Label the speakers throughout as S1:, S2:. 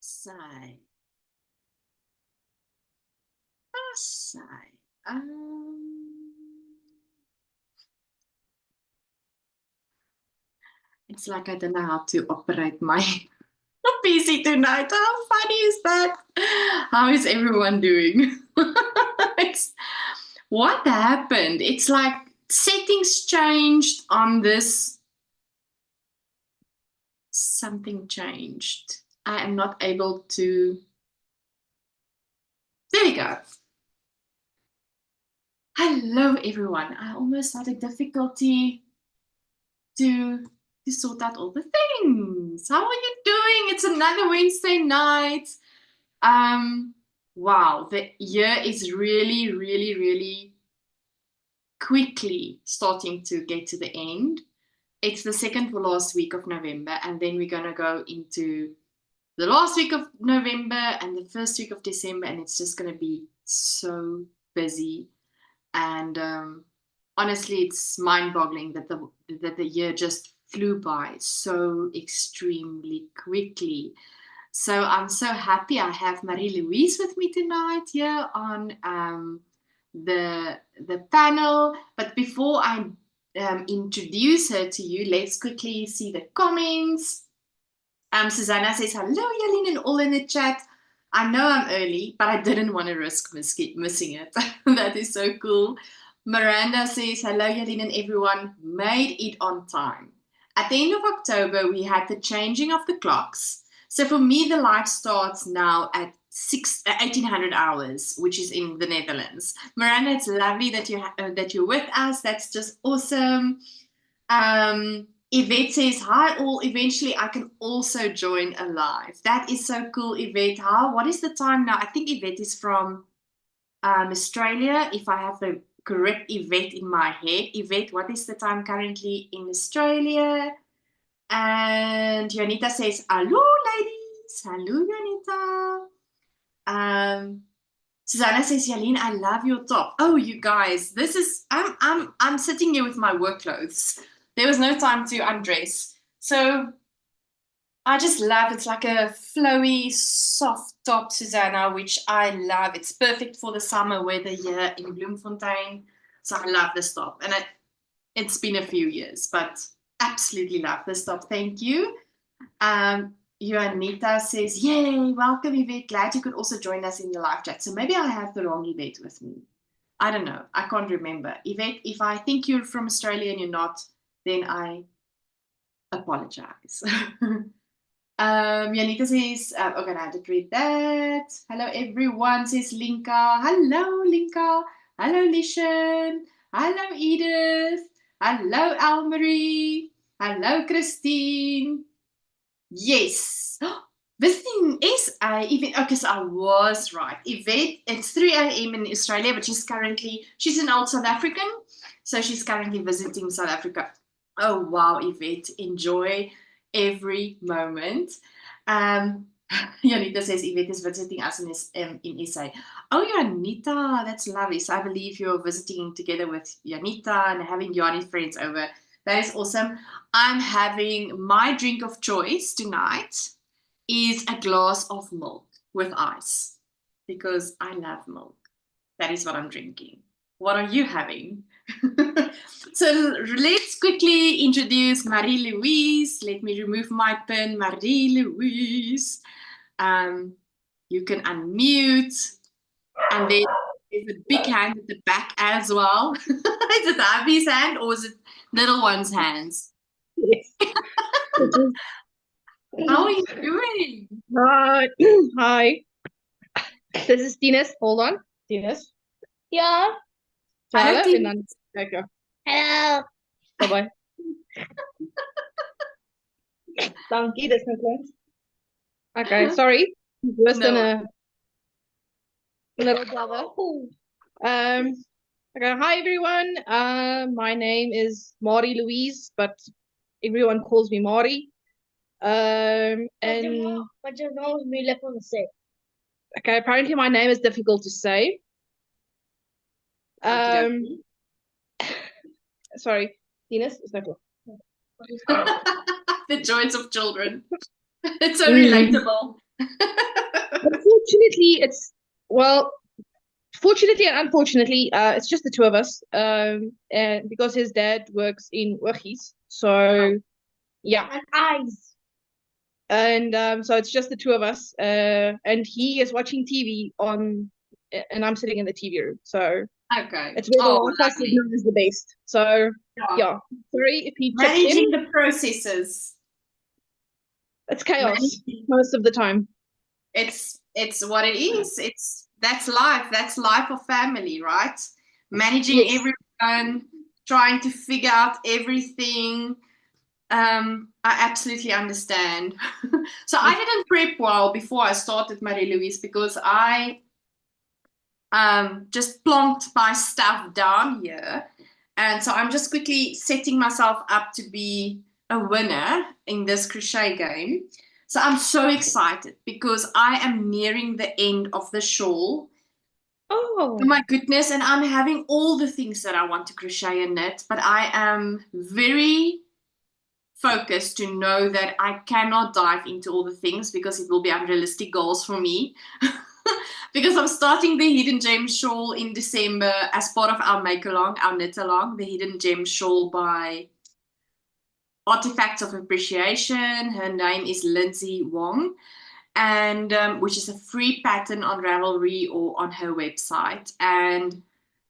S1: Sigh. Sigh. It's like I don't know how to operate my PC tonight. How funny is that? How is everyone doing? What happened? It's like settings changed on this. Something changed. I am not able to. There we go. Hello, everyone. I almost had a difficulty to sort out all the things. How are you doing? It's another Wednesday night. Wow, the year is really, really, really quickly starting to get to the end. It's the second to last week of November, and then we're gonna go into the last week of November and the first week of December, and it's just gonna be so busy. And honestly, it's mind-boggling that the year just flew by so extremely quickly. So I'm so happy I have Marie-Louise with me tonight here on the panel. But before I introduce her to you, let's quickly see the comments. Susanna says, hello, Jalene, and all in the chat. I know I'm early, but I didn't want to risk missing it. That is so cool. Miranda says, hello, Jalene, and everyone. Made it on time. At the end of October, we had the changing of the clocks. So for me, the life starts now at 1800 hours, which is in the Netherlands. Miranda, it's lovely that you're with us. That's just awesome. Yvette says, hi all, eventually I can also join a live. That is so cool, Yvette. What is the time now? I think Yvette is from Australia, if I have the correct Yvette in my head. Yvette, what is the time currently in Australia? And Janita says, hello, ladies. Hello, Janita. Susanna says, Jalene, I love your top. Oh, you guys, this is, I'm sitting here with my work clothes. There was no time to undress. So I just love, it's like a flowy, soft top, Susanna, which I love. It's perfect for the summer weather here in Bloemfontein. So I love this top. And it's been a few years, but absolutely love this top. Thank you. Juanita says, yay, welcome, Yvette. Glad you could also join us in the live chat. So maybe I have the wrong Yvette with me. I don't know. I can't remember. Yvette, if I think you're from Australia and you're not, then I apologize. Janita says, okay, I had to read that. Hello, everyone, says Linka. Hello, Linka. Hello, Lishan. Hello, Edith. Hello, Almarie. Hello, Christine. Yes. Visiting SA, even okay, so I was right. Yvette, it's 3 a.m. in Australia, but she's an old South African, so she's currently visiting South Africa. Oh wow, Yvette, enjoy every moment. Janita says Yvette is visiting us in SA. Oh, Janita, that's lovely. So I believe you're visiting together with Janita and having Yanni's friends over. That is awesome. I'm having my drink of choice tonight is a glass of milk with ice because I love milk. That is what I'm drinking. What are you having? So let's quickly introduce Marie-Louise. Let me remove my pen. Marie-Louise. You can unmute. And then there's a big hand at the back as well. Is it Abby's hand or is it little one's hands?
S2: Yes.
S1: How are you doing?
S2: Hi. This is Dines. Hold on. Dines.
S3: Yeah.
S1: Hello,
S2: and then okay.
S3: Hello.
S2: Bye-bye. Dankie, dis nou klaar. Okay, sorry. Worse than a little brother. Okay, hi everyone. My name is Marie-Louise, but everyone calls me Marie. And
S3: But your name is really difficult to say.
S2: Okay, apparently my name is difficult to say. Sorry, Dines, it's not cool.
S1: The joys of children. It's so relatable.
S2: Unfortunately, well, fortunately and unfortunately, it's just the two of us. And because his dad works in Urgis, so yeah,
S3: And eyes.
S2: and so it's just the two of us. And he is watching TV and I'm sitting in the TV room. So
S1: Okay.
S2: it's where the
S1: Oh,
S2: Wi-Fi
S1: lovely.
S2: signal is the best. So
S1: Yeah.
S2: yeah, sorry if he chips in.
S1: Managing the processes.
S2: It's chaos
S1: Managing.
S2: most of the time.
S1: It's what it is. That's life. That's life of family, right? Managing
S2: Yes.
S1: everyone, trying to figure out everything. I absolutely understand. So I didn't prep well before I started Marie-Louise because I just plonked my stuff down here. And so I'm just quickly setting myself up to be a winner in this crochet game. So I'm so excited because I am nearing the end of the shawl.
S2: Oh.
S1: Oh my goodness, and I'm having all the things that I want to crochet and knit, but I am very focused to know that I cannot dive into all the things because it will be unrealistic goals for me. Because I'm starting the Hidden Gem Shawl in December as part of our make along, our knit along, the Hidden Gem Shawl by Artifacts of Appreciation. Her name is Lindsay Wong, and which is a free pattern on Ravelry or on her website. And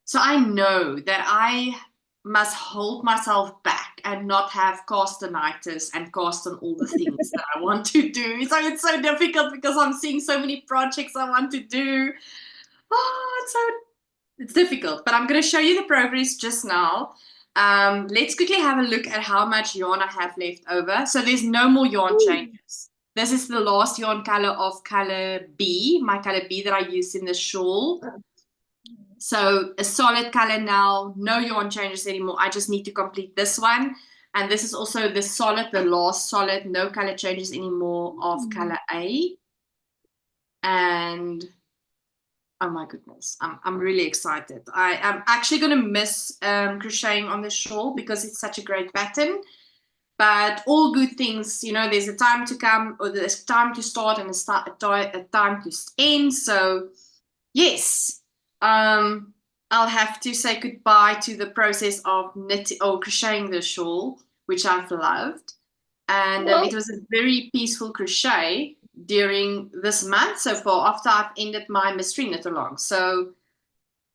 S1: so I know that I must hold myself back and not have castanitis and cast on all the things that I want to do. So it's so difficult because I'm seeing so many projects I want to do. Oh, it's difficult, but I'm going to show you the progress just now. Let's quickly have a look at how much yarn I have left over. So there's no more yarn changes. This is the last yarn color of color B, my color B that I used in the shawl. So a solid color now, no yarn changes anymore. I just need to complete this one. And this is also the solid, the last solid, no color changes anymore of color A. And oh my goodness, I'm really excited. I am actually going to miss crocheting on the shawl because it's such a great pattern. But all good things, you know, there's a time to come, or there's time to start and a time to end. So yes, I'll have to say goodbye to the process of knitting or crocheting the shawl, which I've loved. And
S2: Well,
S1: it was a very peaceful crochet during this month so far after I've ended my mystery knit along. So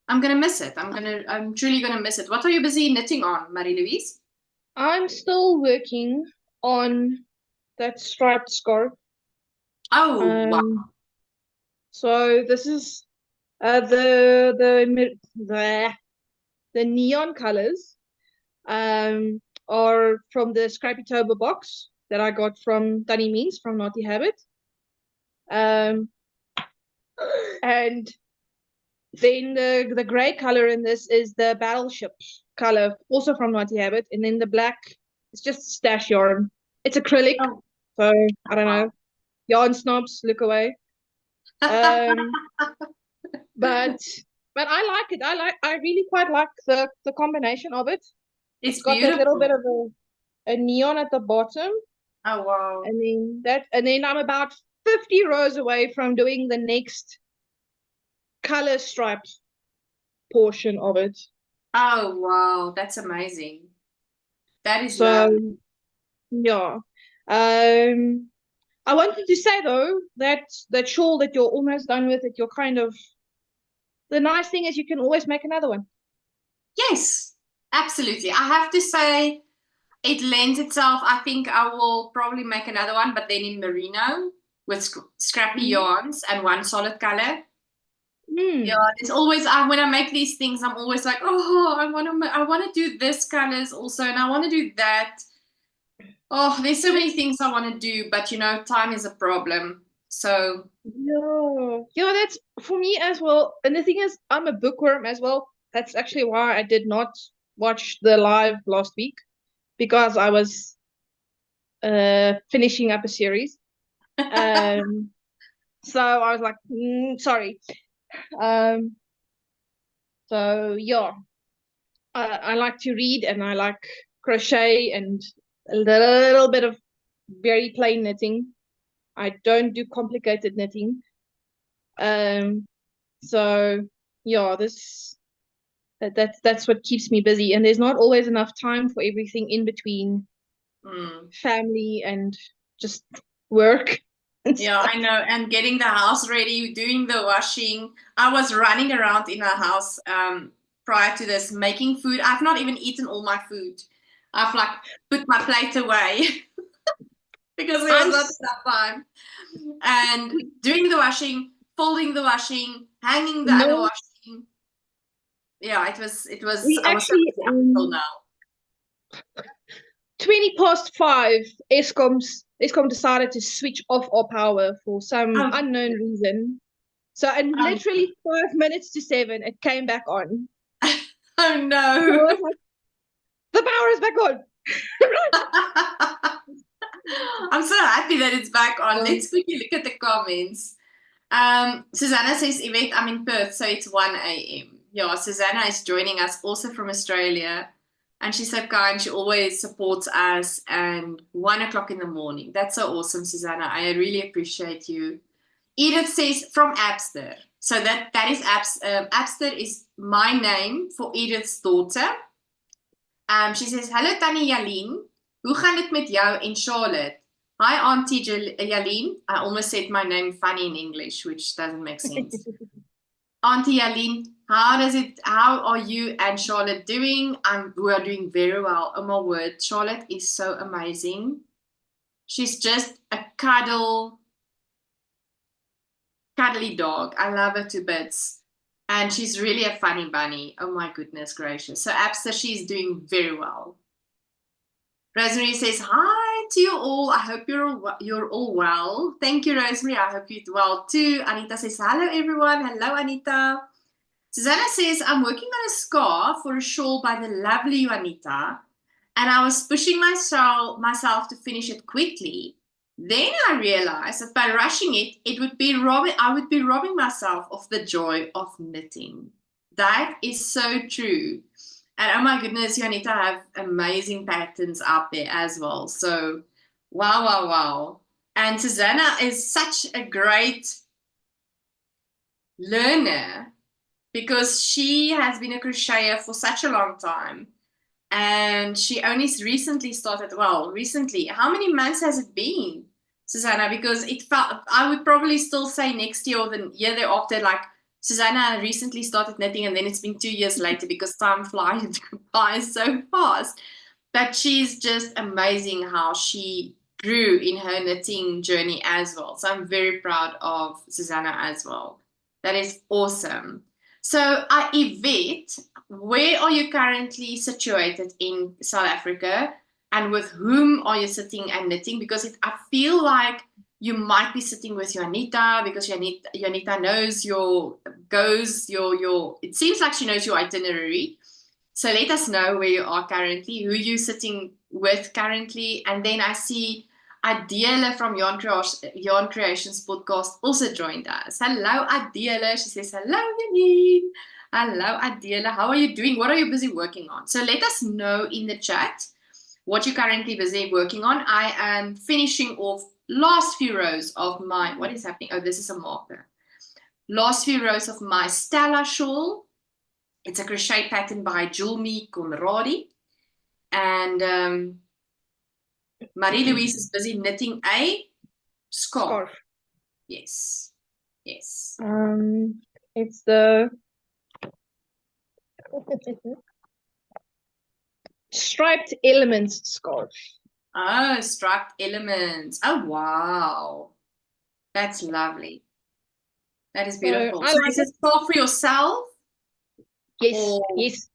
S1: I'm gonna miss it. I'm truly gonna miss it. What are you busy knitting on, Marie-Louise?
S2: I'm still working on that striped scarf.
S1: Oh wow.
S2: So this is the neon colors are from the Scrappy Tober box that I got from Dunny Means from Naughty Habit. And then the gray color in this is the battleship color, also from Naughty Habit. And then the black is just stash yarn. It's acrylic, so I don't know. Yarn snobs, look away. But I like it. I really quite like the combination of it.
S1: It's
S2: Got that little
S1: beautiful.
S2: bit of a neon at the bottom.
S1: Oh wow.
S2: And then I'm about 50 rows away from doing the next color striped portion of it.
S1: Oh wow, that's amazing. That is
S2: So
S1: lovely.
S2: yeah. I wanted to say though that shawl that you're almost done with it, you're kind of the nice thing is you can always make another one.
S1: Yes, absolutely. I have to say it lends itself. I think I will probably make another one, but then in merino with scrappy yarns and one solid color. Yeah, it's always when I make these things, I'm always like, oh, I want to do this colors also, and I want to do that. Oh, there's so many things I want to do, but you know, time is a problem. So
S2: Yeah, that's for me as well. And the thing is, I'm a bookworm as well. That's actually why I did not watch the live last week because I was finishing up a series. So I was like, sorry. So yeah, I like to read and I like crochet and a little bit of very plain knitting. I don't do complicated knitting. So yeah, that's what keeps me busy, and there's not always enough time for everything in between family and just work. And
S1: Yeah,
S2: stuff.
S1: I know. And getting the house ready, doing the washing. I was running around in our house prior to this, making food. I've not even eaten all my food. I've like put my plate away because there was
S2: I'm
S1: not enough time. And doing the washing, folding the washing, hanging the other
S2: no,
S1: washing. Yeah, it was
S2: we
S1: I was so
S2: actually
S1: busy up until now.
S2: 5:20, Eskom decided to switch off our power for some
S1: Oh,
S2: unknown reason. So in
S1: um,
S2: literally 5 minutes to 7, it came back on.
S1: oh
S2: So I
S1: no.
S2: was like, the power is back on.
S1: I'm so happy that it's back on.
S2: Um,
S1: Let's quickly look at the comments. Susanna says, Yvette, I'm in Perth, so it's 1 a.m. Yeah, Susanna is joining us also from Australia. And she's so kind. She always supports us. And 1 o'clock in the morning. That's so awesome, Susanna. I really appreciate you. Edith says, from Abster. So that is Abster is my name for Edith's daughter. She says, hello, Tannie Jalene. Hoe gaan dit met jou en Charlotte? Hi, Auntie Jalene. I almost said my name funny in English, which doesn't make sense. Auntie Jalene, how are you and Charlotte doing? We are doing very well. Oh my word, Charlotte is so amazing. She's just a cuddly dog. I love her to bits. And she's really a funny bunny. Oh my goodness gracious. So Abster, she's doing very well. Rosemary says, hi to you all. I hope you're all well. Thank you, Rosemary. I hope you're well too. Anita says, hello, everyone. Hello, Anita. Susanna says, I'm working on a scarf for a shawl by the lovely Juanita, and I was pushing myself to finish it quickly. Then I realized that by rushing it, I would be robbing myself of the joy of knitting. That is so true. And oh my goodness, Juanita have amazing patterns out there as well. So wow, wow, wow. And Susanna is such a great learner because she has been a crocheter for such a long time. And she only recently started, how many months has it been, Susanna? Because I would probably still say next year or the year thereafter, like Susanna recently started knitting and then it's been 2 years later because time flies by so fast. But she's just amazing how she grew in her knitting journey as well. So I'm very proud of Susanna as well. That is awesome. So, Yvette, where are you currently situated in South Africa, and with whom are you sitting and knitting? Because I feel like you might be sitting with Juanita because Juanita knows it seems like she knows your itinerary. So let us know where you are currently, who you're sitting with currently, and then I see Adela from Yarn Creations podcast also joined us. Hello, Adela. She says, hello, Janine. Hello, Adela. How are you doing? What are you busy working on? So let us know in the chat what you're currently busy working on. I am finishing off last few rows of my, what is happening? Oh, this is a marker. Last few rows of my Stella shawl. It's a crochet pattern by Julmi Conradi. And Marie-Louise is busy knitting a scarf. Yes. Yes.
S2: It's the striped elements scarf.
S1: Oh, striped elements. Oh, wow. That's lovely. That is beautiful. So is it scarf for yourself?
S2: Yes,
S1: Or...
S2: yes.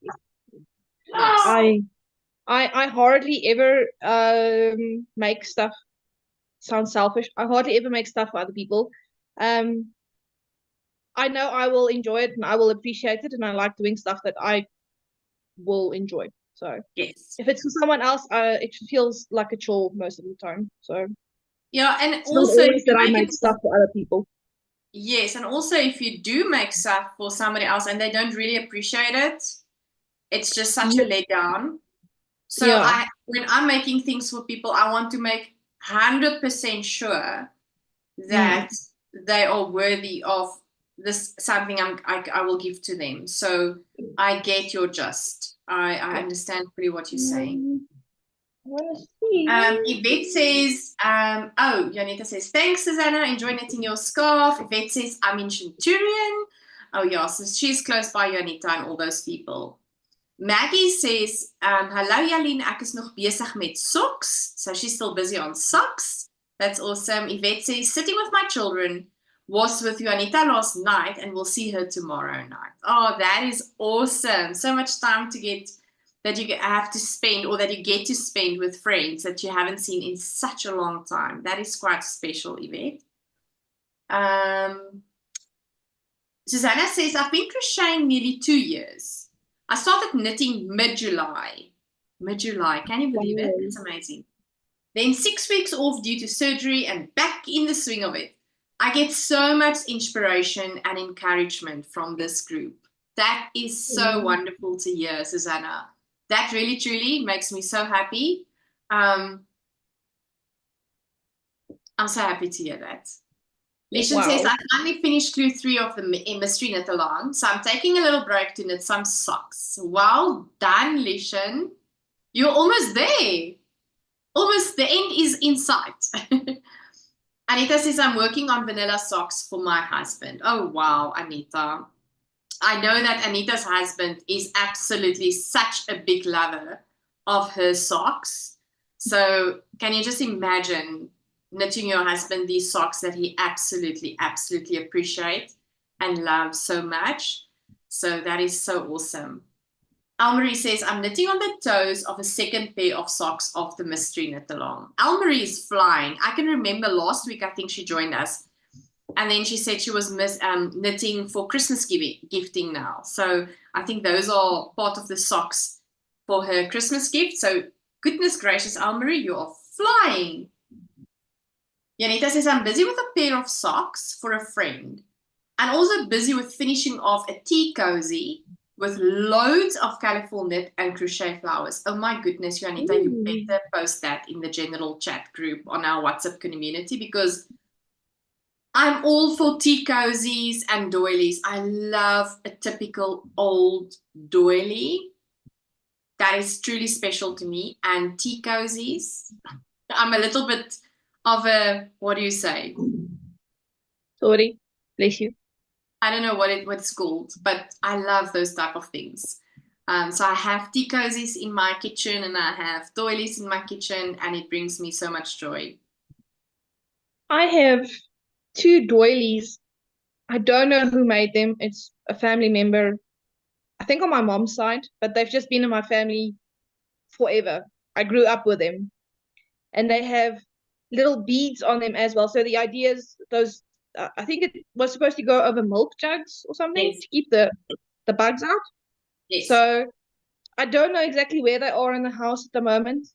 S1: Nice.
S2: I hardly ever make stuff. Sounds selfish. I hardly ever make stuff for other people. I know I will enjoy it and I will appreciate it, and I like doing stuff that I will enjoy. So
S1: yes,
S2: if it's for someone else, it feels like a chore most of the time. So
S1: yeah, and
S2: it's
S1: also
S2: not always that I make stuff for other people.
S1: Yes, and also if you do make stuff for somebody else and they don't really appreciate it, it's just such a letdown. So
S2: Yeah.
S1: when I'm making things for people, I want to make 100% sure that they are worthy of this, something I will give to them. So I get your gist. I understand pretty what you're saying.
S2: I want to see.
S1: Yvette says, oh, Janita says, thanks, Susanna. Enjoy knitting your scarf. Yvette says, I'm in Centurion. Oh, yeah, so she's close by Janita and all those people. Maggie says, hello, Jalene. Ek is nog bezig met socks. So she's still busy on socks. That's awesome. Yvette says, sitting with my children. Was with Janita last night and we'll see her tomorrow night. Oh, that is awesome. So much time to get that you have to spend, or that you get to spend with friends that you haven't seen in such a long time. That is quite special, Yvette. Susanna says, I've been crocheting nearly 2 years. I started knitting mid-July. Mid-July, can you believe it? It's amazing. Then 6 weeks off due to surgery and back in the swing of it. I get so much inspiration and encouragement from this group. That is so wonderful to hear, Susanna. That really, truly makes me so happy. I'm so happy to hear that. Leshan says, I finally finished clue 3 of the mystery knit along, so I'm taking a little break to knit some socks. Well done, Leshan. You're almost there. Almost, the end is in sight. Anita says, I'm working on vanilla socks for my husband. Oh, wow, Anita. I know that Anita's husband is absolutely such a big lover of her socks. So can you just imagine knitting your husband these socks that he absolutely, absolutely appreciates and loves so much? So that is so awesome. Almarie says, I'm knitting on the toes of a second pair of socks of the mystery knit along. Almarie is flying. I can remember last week, I think she joined us. And then she said she was knitting for Christmas gifting now. So I think those are part of the socks for her Christmas gift. So goodness gracious, Almarie, you are flying. Janita says, I'm busy with a pair of socks for a friend. And also busy with finishing off a tea cozy with loads of colorful knit and crochet flowers. Oh my goodness, Janita, you better post that in the general chat group on our WhatsApp community, because I'm all for tea cozies and doilies. I love a typical old doily. That is truly special to me. And tea cozies, I'm a little bit of a, what do you say?
S2: Sorry, bless you.
S1: I don't know what it's called, but I love those type of things. So I have tea cozies in my kitchen and I have doilies in my kitchen, and it brings me so much joy.
S2: I have 2 doilies. I don't know who made them. It's a family member, I think on my mom's side, but they've just been in my family forever. I grew up with them. And they have little beads on them as well. So the idea is those, I think it was supposed to go over milk jugs or something to keep the bugs out.
S1: Yes.
S2: So I don't know exactly where they are in the house at the moment.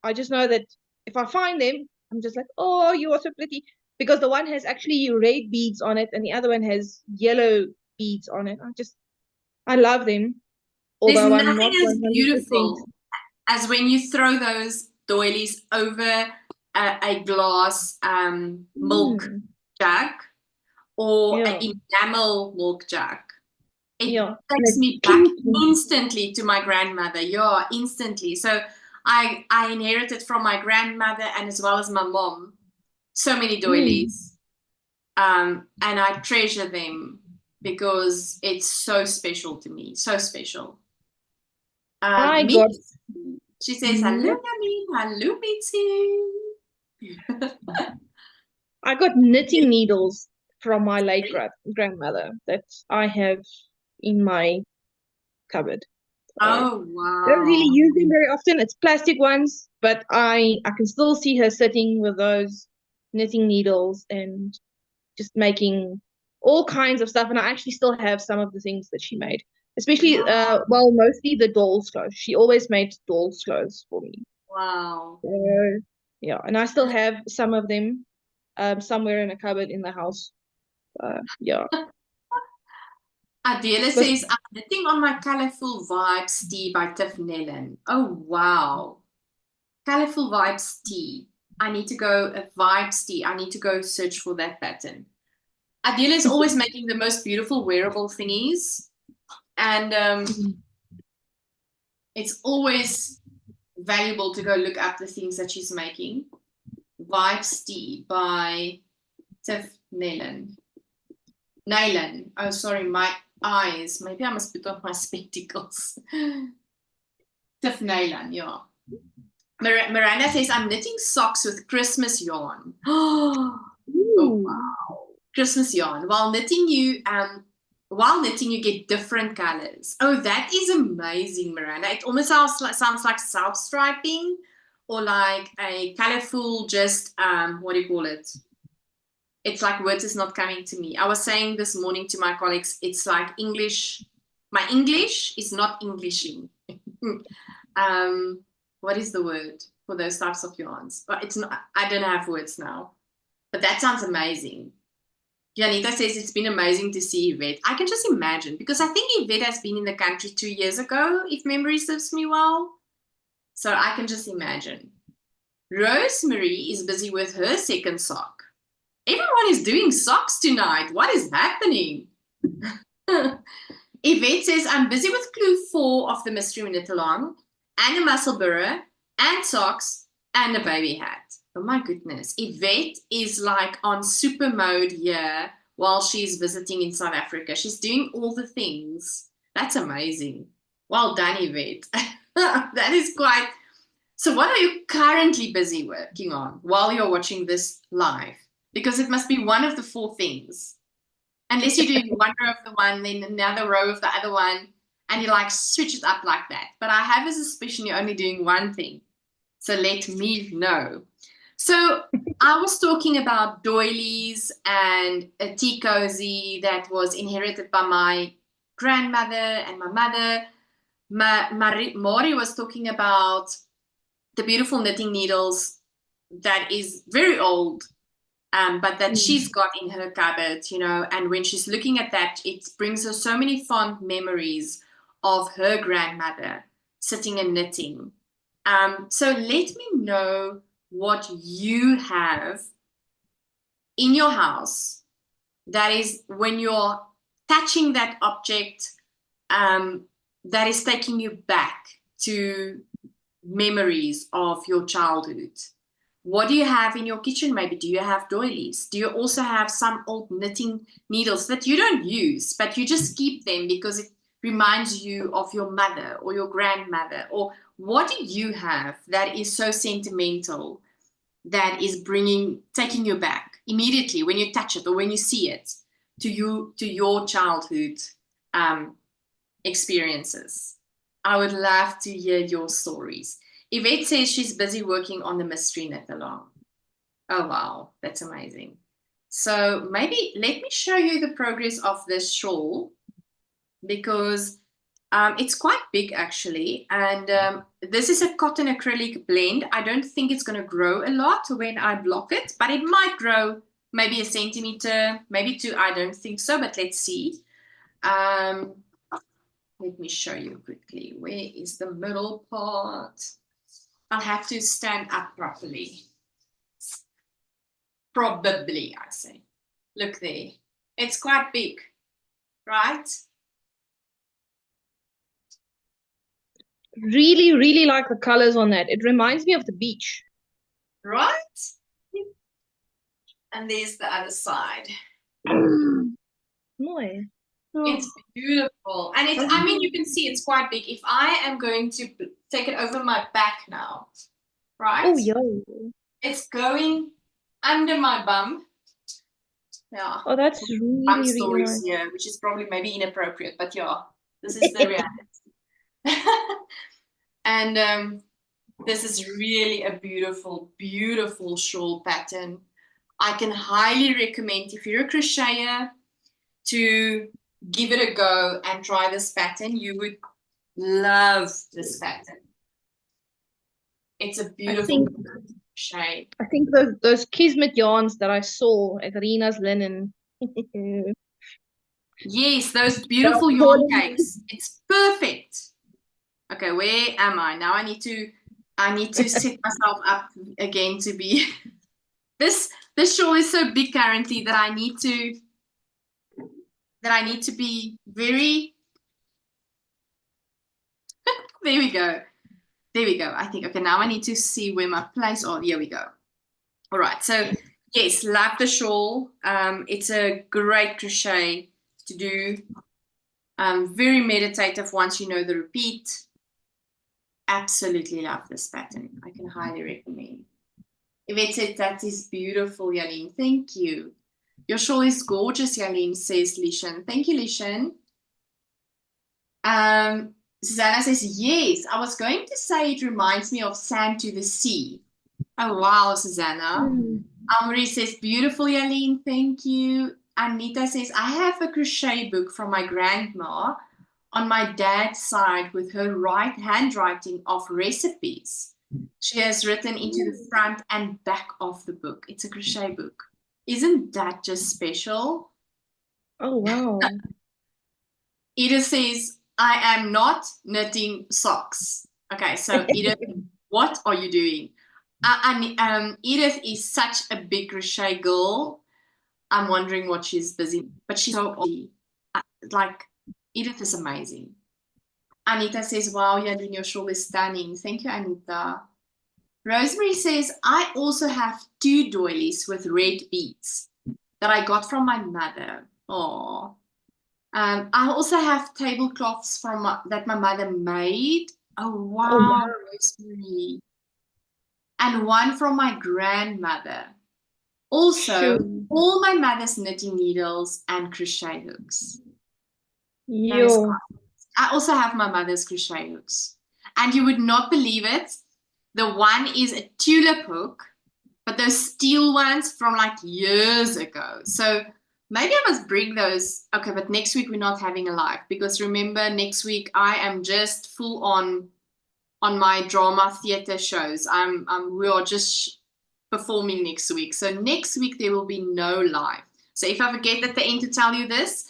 S2: I just know that if I find them, I'm just like, oh, you are so pretty. Because the one has actually red beads on it and the other one has yellow beads on it. I love them.
S1: There's
S2: Although I'm
S1: nothing
S2: not
S1: as
S2: 100%.
S1: beautiful as when you throw those doilies over a glass milk jug or an enamel milk jug. It takes me back instantly to my grandmother. Yeah, instantly. So I inherited from my grandmother and as well as my mom so many doilies. And I treasure them because it's so special to me. So special. She says, hello, Jalene. Hello, Betsy.
S2: I got knitting needles from my late grandmother that I have in my cupboard.
S1: Oh, wow.
S2: I don't really use them very often. It's plastic ones, but I can still see her sitting with those knitting needles and just making all kinds of stuff. And I actually still have some of the things that she made. Especially, mostly the doll's clothes. She always made doll's clothes for me.
S1: Wow.
S2: Yeah, and I still have some of them somewhere in a cupboard in the house. Yeah.
S1: Adela says, I'm knitting on my Colorful Vibes tee by Tiff Nellen. Oh, wow. Colorful Vibes tee. I need to go Vibes Tea. I need to go search for that pattern. Adela is always making the most beautiful wearable thingies, and it's always valuable to go look up the things that she's making. Vibes Tea by Tiff Naylan. Oh, sorry, my eyes. Maybe I must put on my spectacles. Tiff Naylan, yeah. Miranda says, I'm knitting socks with Christmas yarn. Oh, wow. Christmas yarn. While knitting, you get different colors. Oh, that is amazing, Miranda. It almost sounds like self-striping or like a colorful, just what do you call it? It's like words is not coming to me. I was saying this morning to my colleagues, it's like English. My English is not Englishing. What is the word for those types of yarns? But it's not. I don't have words now. But that sounds amazing. Janita says it's been amazing to see Yvette. I can just imagine, because I think Yvette has been in the country 2 years ago, if memory serves me well. So I can just imagine. Rosemary is busy with her second sock. Everyone is doing socks tonight. What is happening? Yvette says, I'm busy with clue 4 of the Mystery Knit Along, and a muscle burrow, and socks, and a baby hat. Oh my goodness. Yvette is like on super mode here while she's visiting in South Africa. She's doing all the things. That's amazing. Well done, Yvette. That is quite... So what are you currently busy working on while you're watching this live? Because it must be one of the 4 things. Unless you're doing one row of the one, then another row of the other one, and you like switch it up like that. But I have a suspicion you're only doing one thing. So let me know. So I was talking about doilies and a tea cozy that was inherited by my grandmother and my mother. Mari was talking about the beautiful knitting needles that is very old, but that she's got in her cupboard, you know, and when she's looking at that, it brings her so many fond memories of her grandmother sitting and knitting. So let me know what you have in your house that is, when you're touching that object, that is taking you back to memories of your childhood. What do you have in your kitchen? Maybe do you have doilies? Do you also have some old knitting needles that you don't use, but you just keep them because it reminds you of your mother or your grandmother? Or what do you have that is so sentimental, that is taking you back immediately when you touch it or when you see it to your childhood experiences? I would love to hear your stories. Yvette says she's busy working on the Mystery Knit Along. Oh, wow. That's amazing. So maybe let me show you the progress of this shawl, because it's quite big actually. And this is a cotton acrylic blend. I don't think it's going to grow a lot when I block it, but it might grow maybe 1 centimeter, maybe 2. I don't think so, but let's see. Let me show you quickly. Where is the middle part? I'll have to stand up properly. Probably, I say. Look there. It's quite big, right?
S2: Really, really like the colors on that. It reminds me of the beach.
S1: Right? And there's the other side.
S2: Mooi.
S1: It's beautiful. And it's, I mean, you can see it's quite big. If I am going to take it over my back now, right?
S2: Oh, yo.
S1: It's going under my bum. Yeah.
S2: Oh, that's really,
S1: Bum
S2: really
S1: stories
S2: nice.
S1: here, which is probably maybe inappropriate, but yeah, this is the reality. And this is really a beautiful, beautiful shawl pattern. I can highly recommend, if you're a crocheter, to give it a go and try this pattern. You would love this pattern. It's a beautiful shade.
S2: I think those Kismet yarns that I saw at Rena's Linen.
S1: Yes, those beautiful yarn cakes. It's perfect. Okay, where am I? Now I need to I need to set myself up again to be this shawl is so big currently that I need to be very there we go. There we go. I think okay, now I need to see where my place are. Here we go. All right. So yes, love the shawl. It's a great crochet to do. Very meditative once you know the repeat. Absolutely love this pattern. I can highly recommend. Yvette said that is beautiful, Jalene. Thank you. Your shawl is gorgeous, Jalene, says Lishan. Thank you, Lishan. Susanna says, yes, I was going to say it reminds me of Sand to the Sea. Oh, wow, Susanna. Amri says, beautiful, Jalene. Thank you. Anita says, I have a crochet book from my grandma on my dad's side with her handwriting of recipes. She has written into the front and back of the book. It's a crochet book. Isn't that just special?
S2: Oh, wow.
S1: Edith says, I am not knitting socks. Okay, so Edith, what are you doing? Edith is such a big crochet girl. I'm wondering what she's busy, but she's so busy. Like, Edith is amazing. Anita says, wow, Jalene, your shawl is stunning. Thank you, Anita. Rosemary says, I also have 2 doilies with red beads that I got from my mother. Oh. I also have tablecloths that my mother made. Oh, wow, Rosemary. And one from my grandmother. Also, all my mother's knitting needles and crochet hooks. I also have my mother's crochet hooks. And you would not believe it. The one is a tulip hook, but those steel ones from like years ago. So maybe I must bring those. Okay, but next week we're not having a live because remember, next week I am just full on my drama theater shows. We are just performing next week. So next week there will be no live. So if I forget at the end to tell you this,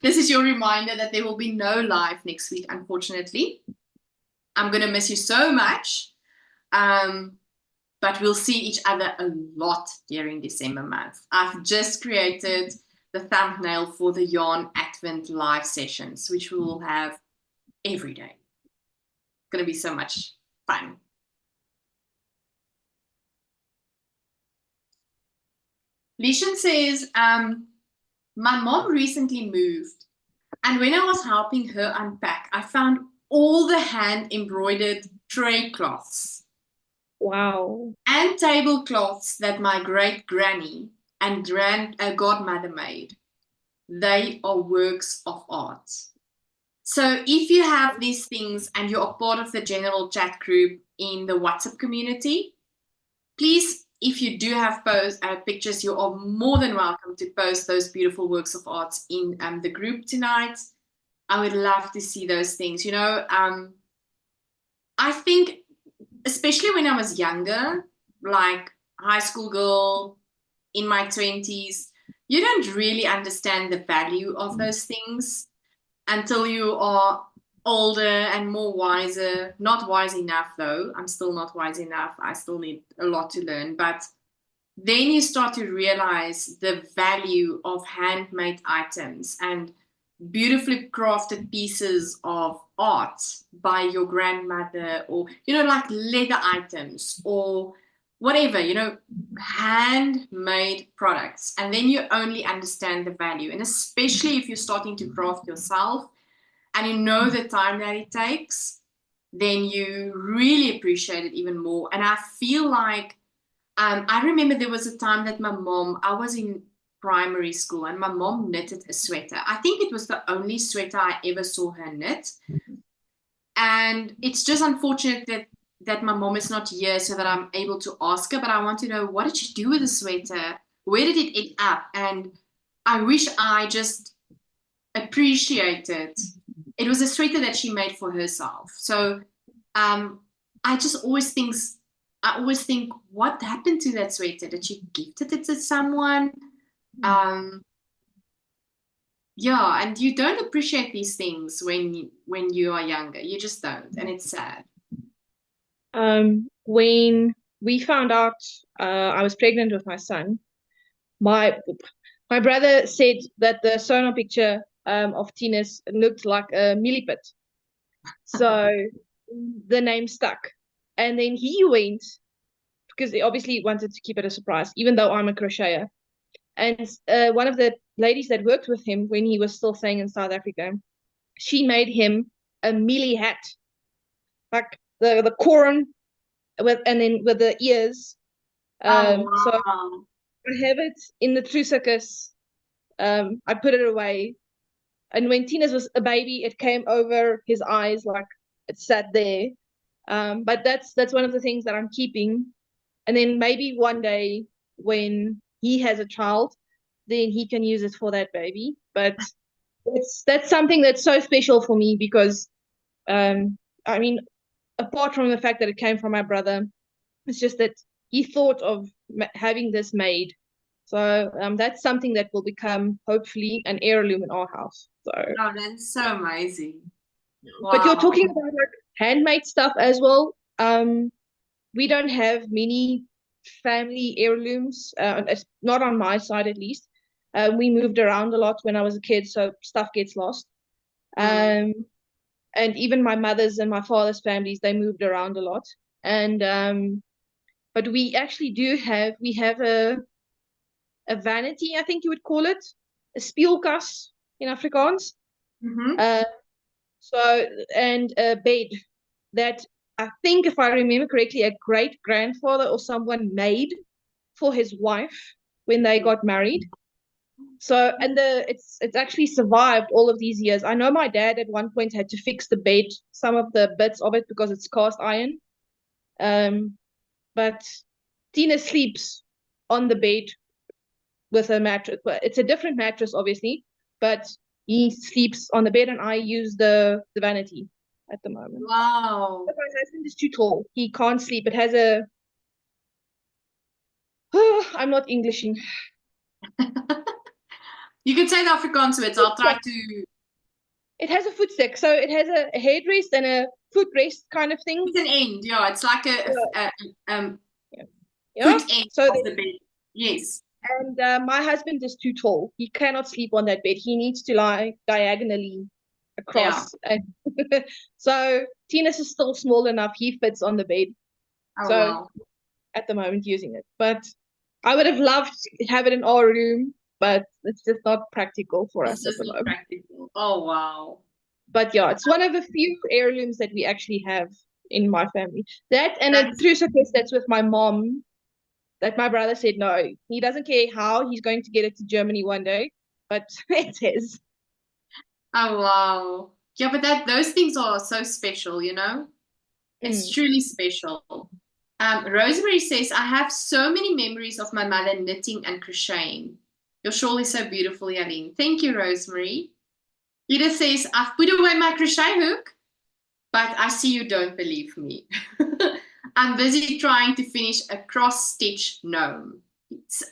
S1: this is your reminder that there will be no live next week, unfortunately. I'm going to miss you so much. But we'll see each other a lot during December month. I've just created the thumbnail for the Yarn Advent live sessions, which we will have every day. It's going to be so much fun. Lishan says, my mom recently moved, and when I was helping her unpack, I found all the hand-embroidered tray cloths.
S2: Wow.
S1: And tablecloths that my great-granny and godmother made. They are works of art. So if you have these things and you're a part of the general chat group in the WhatsApp community, please, if you do have pictures, you are more than welcome to post those beautiful works of art in the group tonight. I would love to see those things. You know, I think, especially when I was younger, like high school girl, in my 20s, you don't really understand the value of those things until you are older and more wiser. Not wise enough, though. I'm still not wise enough. I still need a lot to learn. But then you start to realize the value of handmade items and beautifully crafted pieces of art by your grandmother, or, you know, like leather items or whatever, you know, handmade products. And then you only understand the value. And especially if you're starting to craft yourself and you know the time that it takes, then you really appreciate it even more. And I feel like, I remember there was a time that I was in primary school and my mom knitted a sweater. I think it was the only sweater I ever saw her knit. And it's just unfortunate that my mom is not here so that I'm able to ask her, but I want to know, what did she do with the sweater? Where did it end up? And I wish I just appreciated. It was a sweater that she made for herself. So I just always think, what happened to that sweater? Did she gifted it to someone? Yeah, and you don't appreciate these things when you are younger. You just don't, and it's sad.
S2: When we found out I was pregnant with my son, my my brother said that the sonar picture of Tina's looked like a milliput. So the name stuck. And then he went, because he obviously wanted to keep it a surprise, even though I'm a crocheter. And one of the ladies that worked with him when he was still staying in South Africa, she made him a mealy hat, like the corn and then with the ears.
S1: Oh,
S2: So
S1: wow.
S2: I have it in the true circus. I put it away. And when Tina's was a baby, it came over his eyes, like it sat there. But that's one of the things that I'm keeping. And then maybe one day when he has a child, then he can use it for that baby. But that's something that's so special for me because I mean, apart from the fact that it came from my brother, it's just that he thought of having this made. So that's something that will become hopefully an heirloom in our house. So,
S1: Oh, that's so amazing.
S2: but you're
S1: Wow.
S2: talking about like handmade stuff as well. We don't have many family heirlooms. It's not on my side at least. We moved around a lot when I was a kid, so stuff gets lost.
S1: Mm.
S2: And even my mother's and my father's families, they moved around a lot. And but we actually we have a vanity, I think you would call it, a speelkas in Afrikaans.
S1: Mm-hmm.
S2: Uh, so and a bed that I think, if I remember correctly, a great grandfather or someone made for his wife when they got married. So and it's actually survived all of these years. I know my dad at one point had to fix the bed, some of the bits of it because it's cast iron. But Tina sleeps on the bed with a mattress. But it's a different mattress, obviously, but he sleeps on the bed and I use the vanity at the moment.
S1: Wow.
S2: But my husband is too tall. He can't sleep. It has a I'm not Englishing.
S1: You can say the Afrikaans words. I'll try to.
S2: It has a footstick, so it has a headrest and a footrest kind of thing.
S1: It's an end, yeah. It's like
S2: Yeah.
S1: foot end
S2: So
S1: of the bed. Yes.
S2: and my husband is too tall. He cannot sleep on that bed. He needs to lie diagonally
S1: Yeah.
S2: across. And so Tina's is still small enough. He fits on the bed.
S1: Oh,
S2: So
S1: wow.
S2: at the moment using it. But I would have loved to have it in our room, but it's just not practical for
S1: It's
S2: us at
S1: just
S2: the
S1: not
S2: moment.
S1: practical. Oh, wow.
S2: But yeah, it's one of the few heirlooms that we actually have in my family. That and a
S1: That's,
S2: crucifix that's with my mom that my brother said no. He doesn't care how, he's going to get it to Germany one day, but it's his.
S1: oh, wow. Yeah, but those things are so special, you know? It's
S2: Mm.
S1: truly special. Rosemary says, I have so many memories of my mother knitting and crocheting. Your shawl is so beautiful, Jalene. Thank you, Rosemary. Edith says, I've put away my crochet hook, but I see you don't believe me. I'm busy trying to finish a cross-stitch gnome.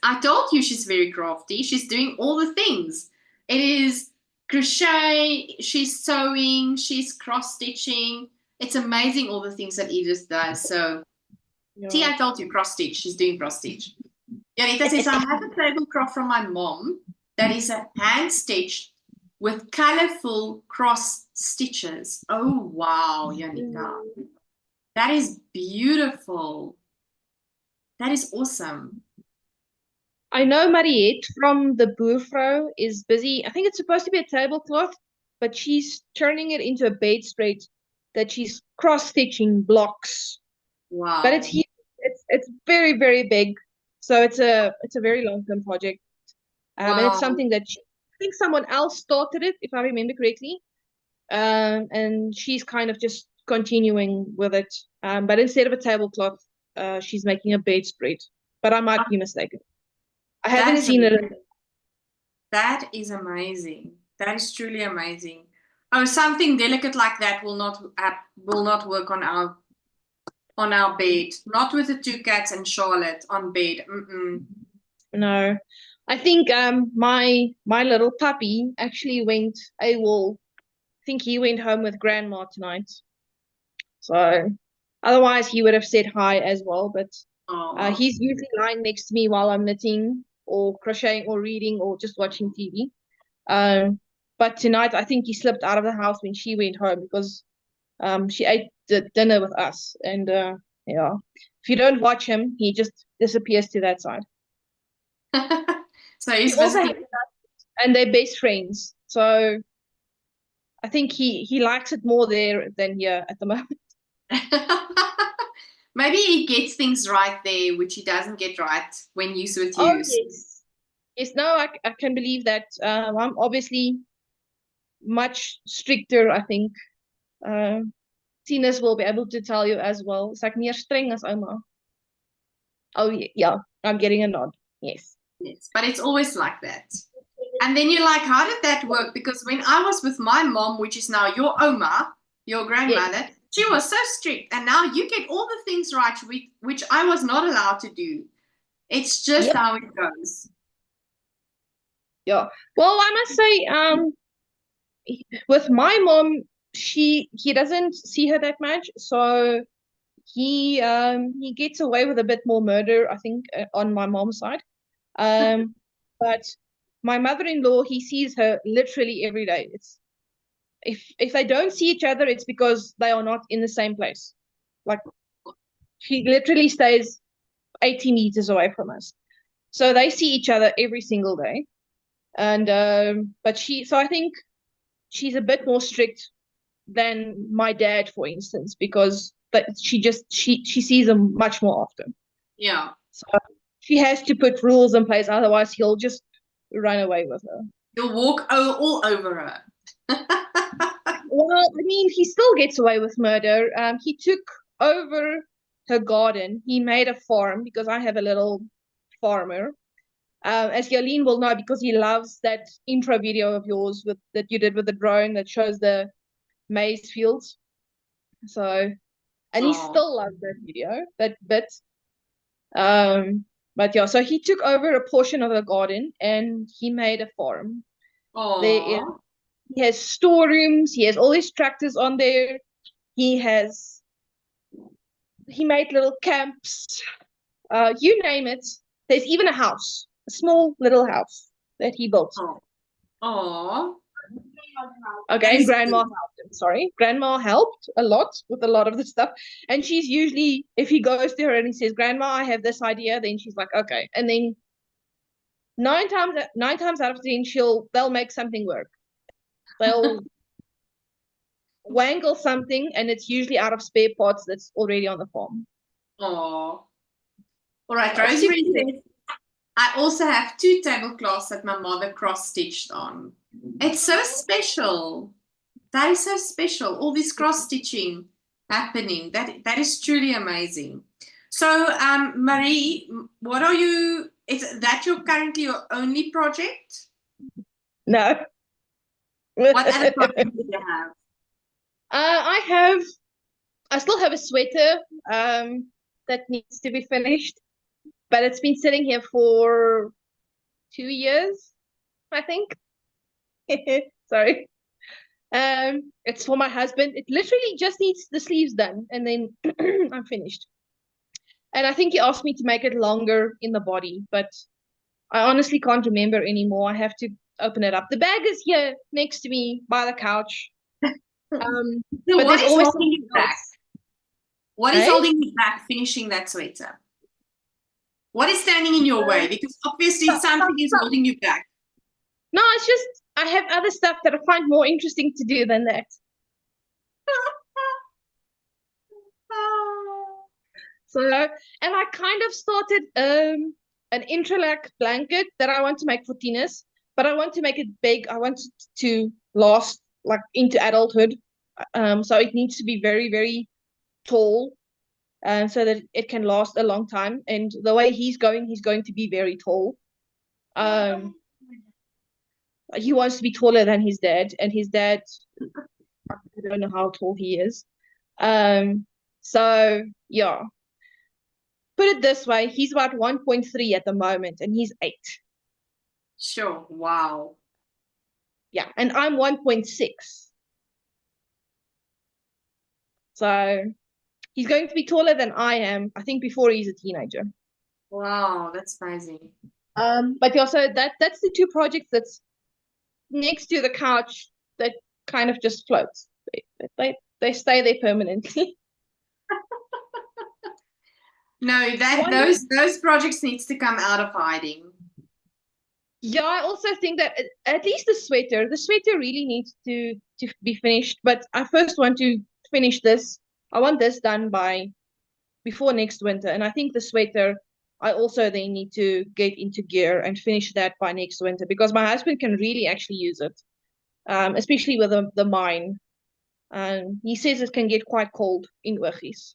S1: I told you she's very crafty. She's doing all the things. It is crochet, she's sewing, she's cross-stitching. It's amazing all the things that Edith does. So, see,
S2: Yeah.
S1: I told you cross-stitch. She's doing cross-stitch. Janita says, I have a tablecloth from my mom that is a hand-stitched with colorful cross stitches. Oh, wow, Janita. That is beautiful. That is awesome.
S2: I know Mariette from the Boervrouw is busy. I think it's supposed to be a tablecloth, but she's turning it into a bedspread that she's cross-stitching blocks. But it's
S1: Wow.
S2: huge. It's very, very big. So it's a very long-term project. And it's
S1: Wow.
S2: something that I think someone else started it, if I remember correctly. And she's kind of just continuing with it. But instead of a tablecloth, she's making a bedspread. But I might be mistaken. I
S1: That
S2: haven't
S1: is
S2: seen it.
S1: amazing. That is amazing. That is truly amazing. Oh, something delicate like that will not work on our bed. Not with the two cats and Charlotte on bed. Mm-mm.
S2: No. I think my little puppy actually went AWOL. I think he went home with grandma tonight. So Otherwise, he would have said hi as well. But
S1: Oh.
S2: he's usually lying next to me while I'm knitting or crocheting or reading or just watching TV. But tonight, I think he slipped out of the house when she went home because she ate the dinner with us. And yeah, if you don't watch him, he just disappears to that side.
S1: So
S2: He
S1: he's
S2: also
S1: busy.
S2: and they're best friends. So I think he likes it more there than here at the moment.
S1: Maybe he gets things right there, which he doesn't get right when he's with
S2: Oh
S1: you.
S2: yes, yes. No, I can believe that. I'm obviously much stricter. I think. Tinus will be able to tell you as well. It's like meer streng as Oma. Oh yeah, I'm getting a nod. Yes.
S1: Yes, but it's always like that. And then you're like, how did that work? Because when I was with my mom, which is now your Oma, your grandmother, she was so strict. And now you get all the things right, which I was not allowed to do. It's just
S2: Yep.
S1: how it goes.
S2: Yeah. Well, I must say, with my mom, he doesn't see her that much, so he gets away with a bit more murder, I think, on my mom's side. But my mother-in-law, he sees her literally every day. It's if they don't see each other, it's because they are not in the same place. Like he literally stays 80 meters away from us. So they see each other every single day. And but so I think she's a bit more strict than my dad, for instance, because she sees him much more often.
S1: Yeah.
S2: So she has to put rules in place, otherwise he'll just run away with her.
S1: You'll walk all over her.
S2: Well, I mean, he still gets away with murder. He took over her garden. He made a farm because I have a little farmer. As Jalene will know, because he loves that intro video of yours that you did with the drone that shows the maize fields. So, and he still loves that video, that bit. But yeah, so he took over a portion of the garden and he made a farm. He has storerooms. He has all his tractors on there. He made little camps. You name it. There's even a house, a small little house that he built.
S1: Oh.
S2: Okay, and grandma helped him. Sorry, grandma helped a lot with a lot of the stuff. And she's usually, if he goes to her and he says, "Grandma, I have this idea," then she's like, "Okay." And then nine times out of 10, they'll make something work. They'll wangle something, and it's usually out of spare parts that's already on the farm.
S1: Oh. All right, Rosemary says, I also have 2 tablecloths that my mother cross-stitched on. It's so special. That is so special. All this cross-stitching happening. That is truly amazing. So, Marie, what are you? Is that currently your only project?
S2: No.
S1: What other projects do you have?
S2: I still have a sweater that needs to be finished, but it's been sitting here for 2 years, I think. Sorry. It's for my husband. It literally just needs the sleeves done, and then I'm finished. And I think he asked me to make it longer in the body, but I honestly can't remember anymore. I have to open it up. The bag is here next to me by the couch.
S1: So
S2: but
S1: what
S2: there's
S1: is
S2: always
S1: holding you back? What is holding you back finishing that sweater? What is standing in your way? Because obviously something is holding you back.
S2: No, it's just I have other stuff that I find more interesting to do than that. So, and I kind of started an interlac blanket that I want to make for Tinus, but I want to make it big. I want it to last like into adulthood. So it needs to be very, very tall, so that it can last a long time. And the way he's going to be very tall. He wants to be taller than his dad, and his dad, I don't know how tall he is. So yeah. Put it this way, he's about 1.3 at the moment, and he's 8.
S1: Sure. Wow.
S2: Yeah, and I'm 1.6. So He's going to be taller than I am, I think, before he's a teenager.
S1: Wow, that's amazing.
S2: But yeah, so that's the two projects that's next to the couch that kind of just floats. They stay there permanently.
S1: No, those projects needs to come out of hiding.
S2: Yeah, I also think that at least the sweater really needs to be finished. But I first want to finish this. I want this done by before next winter. And I think the sweater, I also then need to get into gear and finish that by next winter because my husband can really actually use it, especially with the mine. He says it can get quite cold in Ogies.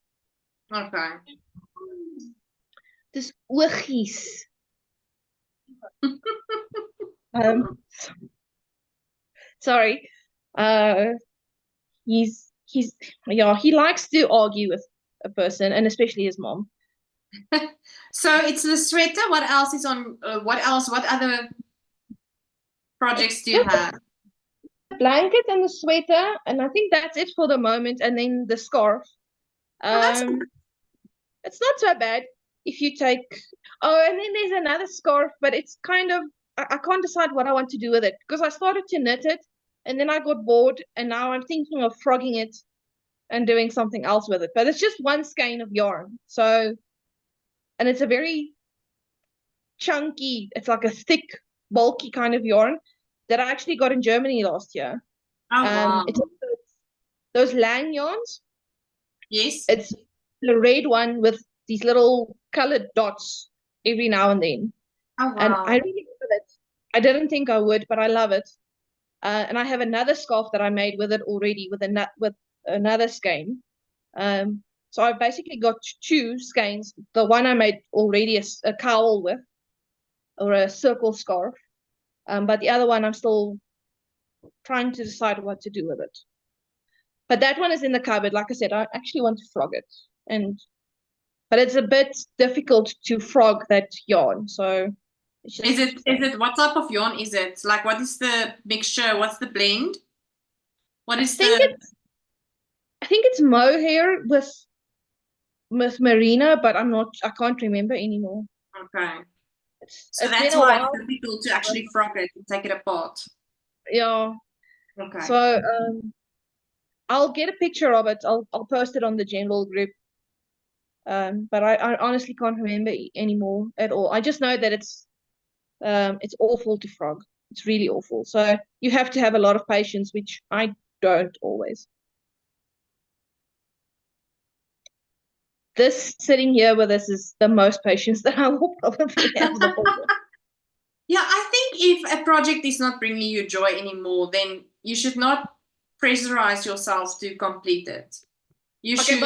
S1: Okay.
S2: Dis Ogies. Sorry. He's yeah, he likes to argue with a person and especially his mom.
S1: So it's the sweater. What else is on? What else? What other projects do you have?
S2: The blanket and the sweater, and I think that's it for the moment. And then the scarf.
S1: that's
S2: It's not so bad if you take. Oh, and then there's another scarf, but it's kind of I can't decide what I want to do with it because I started to knit it, and then I got bored, and now I'm thinking of frogging it and doing something else with it. But it's just one skein of yarn, so. And it's a very chunky, it's like a thick, bulky kind of yarn that I actually got in Germany last year.
S1: Oh wow.
S2: It's those Lang yarns.
S1: Yes.
S2: It's the red one with these little colored dots every now and then.
S1: Oh
S2: And
S1: wow.
S2: I really love it. I didn't think I would, but I love it. And I have another scarf that I made with it already with another skein. So I've basically got two skeins. The one I made already a cowl with, or a circle scarf. But the other one I'm still trying to decide what to do with it. But that one is in the cupboard. Like I said, I actually want to frog it. But it's a bit difficult to frog that yarn. So it's just,
S1: is it what type of yarn is it? Like what is the mixture? What's the blend? What is
S2: I think it's mohair with merino, but I can't remember anymore.
S1: Okay. So
S2: it's
S1: that's
S2: been a
S1: why
S2: while.
S1: it's difficult to actually frog it and take it apart.
S2: Yeah.
S1: Okay.
S2: So I'll get a picture of it. I'll post it on the general group. But I honestly can't remember anymore at all. I just know that it's awful to frog. It's really awful. So you have to have a lot of patience, which I don't always. This sitting here with us is the most patience that I will probably have the whole day.
S1: Yeah, I think if a project is not bringing you joy anymore, then you should not pressurize yourself to complete it. You should.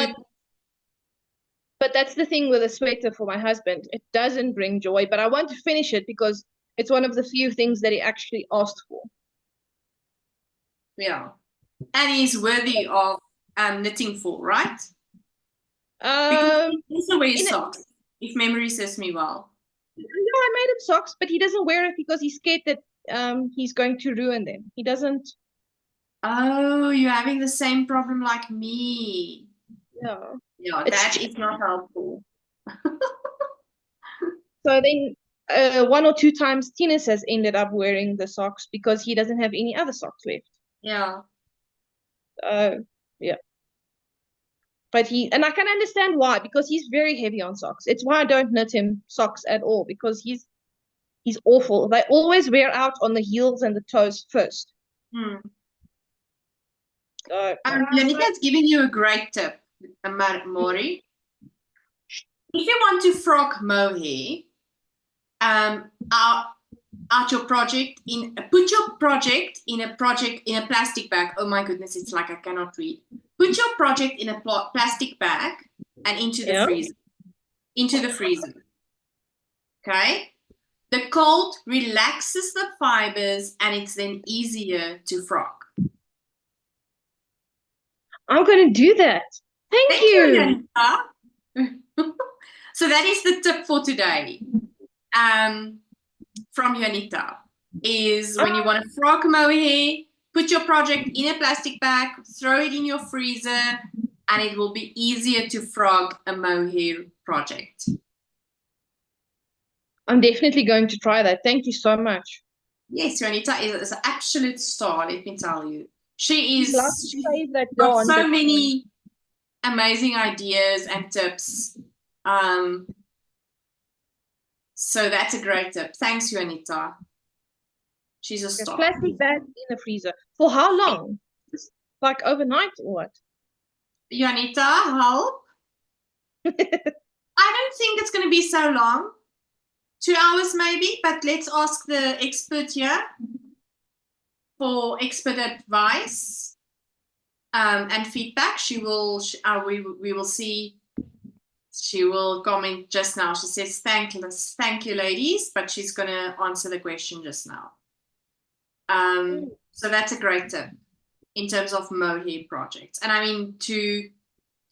S2: But that's the thing with a sweater for my husband. It doesn't bring joy, but I want to finish it because it's one of the few things that he actually asked for.
S1: Yeah. And he's worthy of knitting for, right? Because he also wears socks, if memory serves me well.
S2: No, I made him socks, but he doesn't wear it because he's scared that he's going to ruin them. He doesn't.
S1: Oh, you're having the same problem like me.
S2: Yeah.
S1: Yeah, that is not helpful.
S2: So then 1 or 2 times Tinus has ended up wearing the socks because he doesn't have any other socks left.
S1: Yeah.
S2: Yeah. But and I can understand why, because he's very heavy on socks. It's why I don't knit him socks at all, because he's awful. They always wear out on the heels and the toes first.
S1: Janika's giving you a great tip, Mori. If you want to frog mohair, out your project put your project in a plastic bag. Oh my goodness, it's like I cannot read. Put your project in a plastic bag and into the freezer. Into the freezer. Okay? The cold relaxes the fibers and it's then easier to frog.
S2: I'm going to do that. Thank you.
S1: So that is the tip for today. From Janita is when you want to frog mohair, put your project in a plastic bag, throw it in your freezer, and it will be easier to frog a mohair project.
S2: I'm definitely going to try that. Thank you so much.
S1: Yes, Juanita is an absolute star, let me tell you. She's
S2: Love to save that
S1: got
S2: yarn,
S1: so
S2: but-
S1: many amazing ideas and tips. So that's a great tip. Thanks, Juanita. She's a
S2: Okay,
S1: star.
S2: plastic bag in the freezer. For how long? Just like overnight or what?
S1: Juanita, help. I don't think it's going to be so long. 2 hours maybe, but let's ask the expert here for expert advice and feedback. We will see. She will comment just now. She says, thank you, ladies, but she's going to answer the question just now. So that's a great tip in terms of mohair projects. And I mean, to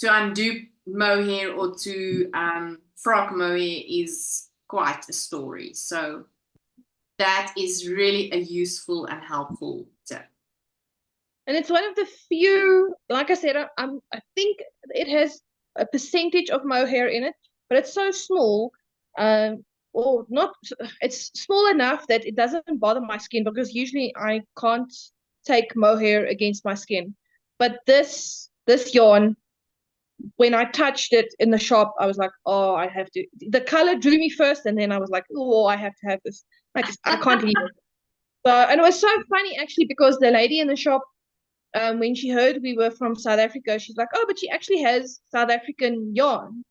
S1: undo mohair or to frock mohair is quite a story. So that is really a useful and helpful tip.
S2: And it's one of the few, like I said, I think it has a percentage of mohair in it, but it's so small, or not, it's small enough that it doesn't bother my skin, because usually I can't take mohair against my skin. But this yarn, when I touched it in the shop, I was like, oh, I have to. The color drew me first, and then I was like, oh, I have to have this. I can't leave it. So, and it was so funny actually, because the lady in the shop, when she heard we were from South Africa, she's like, oh, but she actually has South African yarn.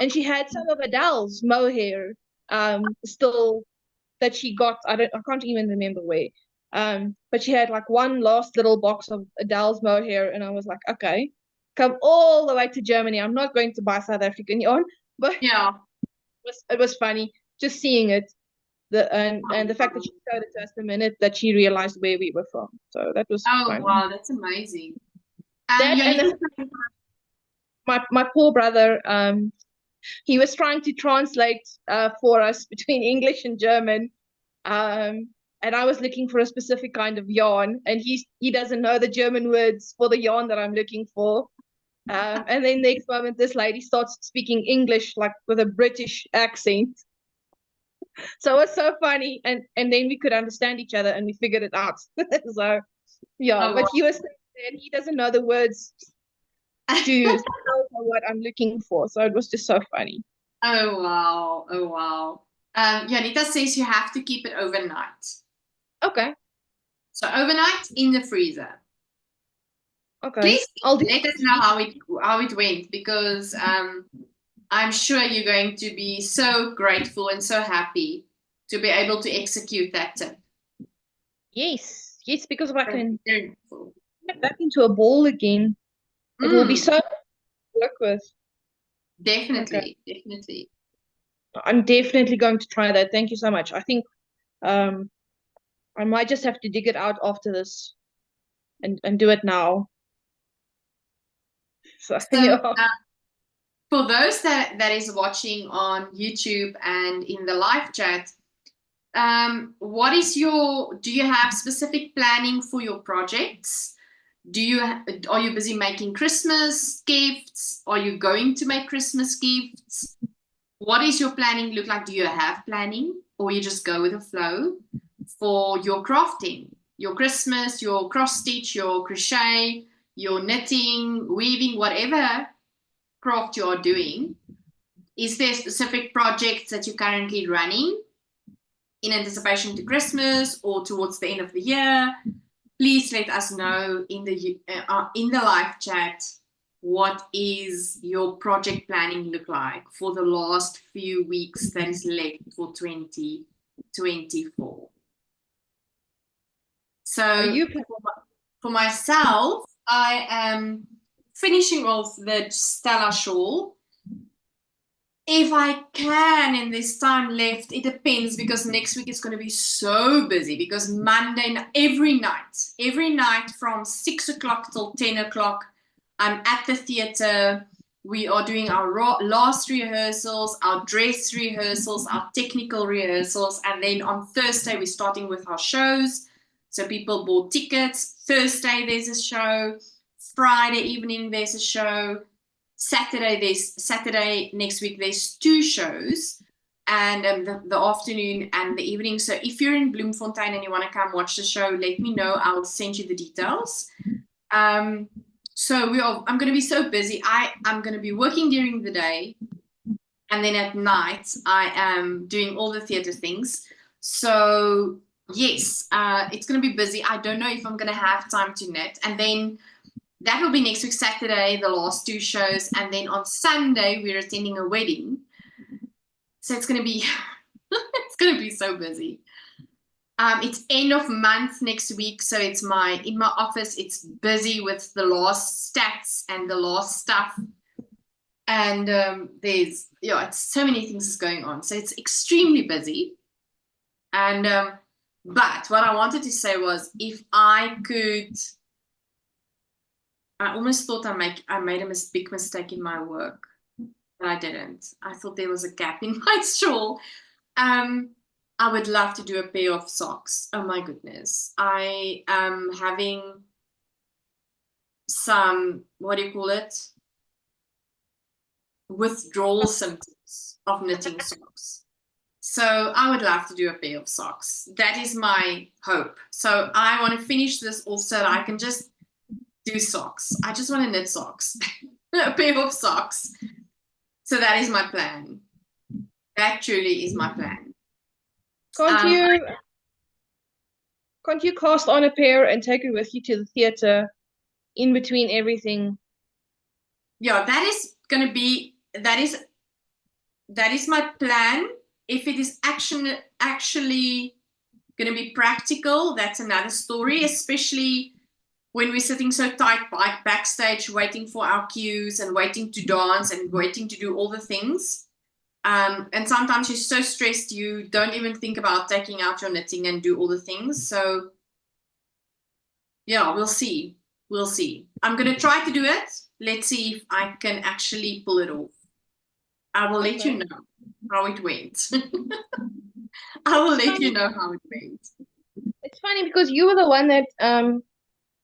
S2: And she had some of Adele's mohair still that she got. I can't even remember where. But she had like one last little box of Adele's mohair, and I was like, okay, come all the way to Germany. I'm not going to buy South African yarn, but
S1: yeah,
S2: it was funny just seeing it. And the fact that she showed it to us the minute that she realized where we were from. So that was funny.
S1: Wow, that's amazing.
S2: That and my poor brother, he was trying to translate for us between English and German. And I was looking for a specific kind of yarn, and he doesn't know the German words for the yarn that I'm looking for. And then next moment, this lady starts speaking English like with a British accent. So it was so funny, and then we could understand each other, and we figured it out. So yeah, but he was saying he doesn't know the words to tell what I'm looking for. So it was just so funny.
S1: Oh wow. Janita says you have to keep it overnight.
S2: Okay.
S1: So overnight in the freezer.
S2: Okay.
S1: Please
S2: I'll
S1: let us know how it went, because I'm sure you're going to be so grateful and so happy to be able to execute that tip.
S2: Yes, because if I can
S1: get
S2: back into a ball again, it will be so much to work with.
S1: Definitely.
S2: I'm definitely going to try that. Thank you so much. I think I might just have to dig it out after this and do it now. So yeah.
S1: For those that is watching on YouTube and in the live chat, do you have specific planning for your projects? Are you busy making Christmas gifts? Are you going to make Christmas gifts? What is your planning look like? Do you have planning, or you just go with the flow for your crafting, your Christmas, your cross stitch, your crochet, your knitting, weaving, whatever craft you are doing? Is there specific projects that you're currently running in anticipation to Christmas or towards the end of the year? Please let us know in the live chat, what is your project planning look like for the last few weeks that is left for 2024. So for myself, I am finishing off the Stella shawl. If I can in this time left, it depends, because next week is going to be so busy, because Monday, every night from 6 o'clock till 10 o'clock, I'm at the theater. We are doing our last rehearsals, our dress rehearsals, our technical rehearsals, and then on Thursday, we're starting with our shows. So people bought tickets. Thursday, there's a show. Friday evening there's a show. Saturday next week there's 2 shows, and the afternoon and the evening. So if you're in Bloemfontein and you want to come watch the show, let me know. I'll send you the details. So I'm going to be so busy. I'm going to be working during the day, and then at night I am doing all the theater things. So yes, it's going to be busy. I don't know if I'm going to have time to knit. And then that will be next week, Saturday, the last 2 shows. And then on Sunday, we're attending a wedding. So it's going to be, it's going to be so busy. It's end of month next week. So it's in my office, it's busy with the last stats and the last stuff. And there's, it's so many things is going on. So it's extremely busy. And, but what I wanted to say was, if I could, I almost thought I made a big mistake in my work, but I didn't. I thought there was a gap in my shawl. I would love to do a pair of socks. Oh my goodness. I am having some, what do you call it? Withdrawal symptoms of knitting socks. So I would love to do a pair of socks. That is my hope. So I want to finish this off so that I can just do socks. I just want to knit socks. A pair of socks. So that is my plan. That truly is my plan.
S2: Can't you cast on a pair and take it with you to the theater in between everything?
S1: Yeah, that is going to be, that is my plan. If it is actually going to be practical, that's another story, especially when we're sitting so tight backstage waiting for our cues and waiting to dance and waiting to do all the things. And sometimes you're so stressed you don't even think about taking out your knitting and do all the things. So yeah, we'll see. We'll see. I'm going to try to do it. Let's see if I can actually pull it off. I will let you know how it went. I will let you know how it went.
S2: It's funny because you were the one that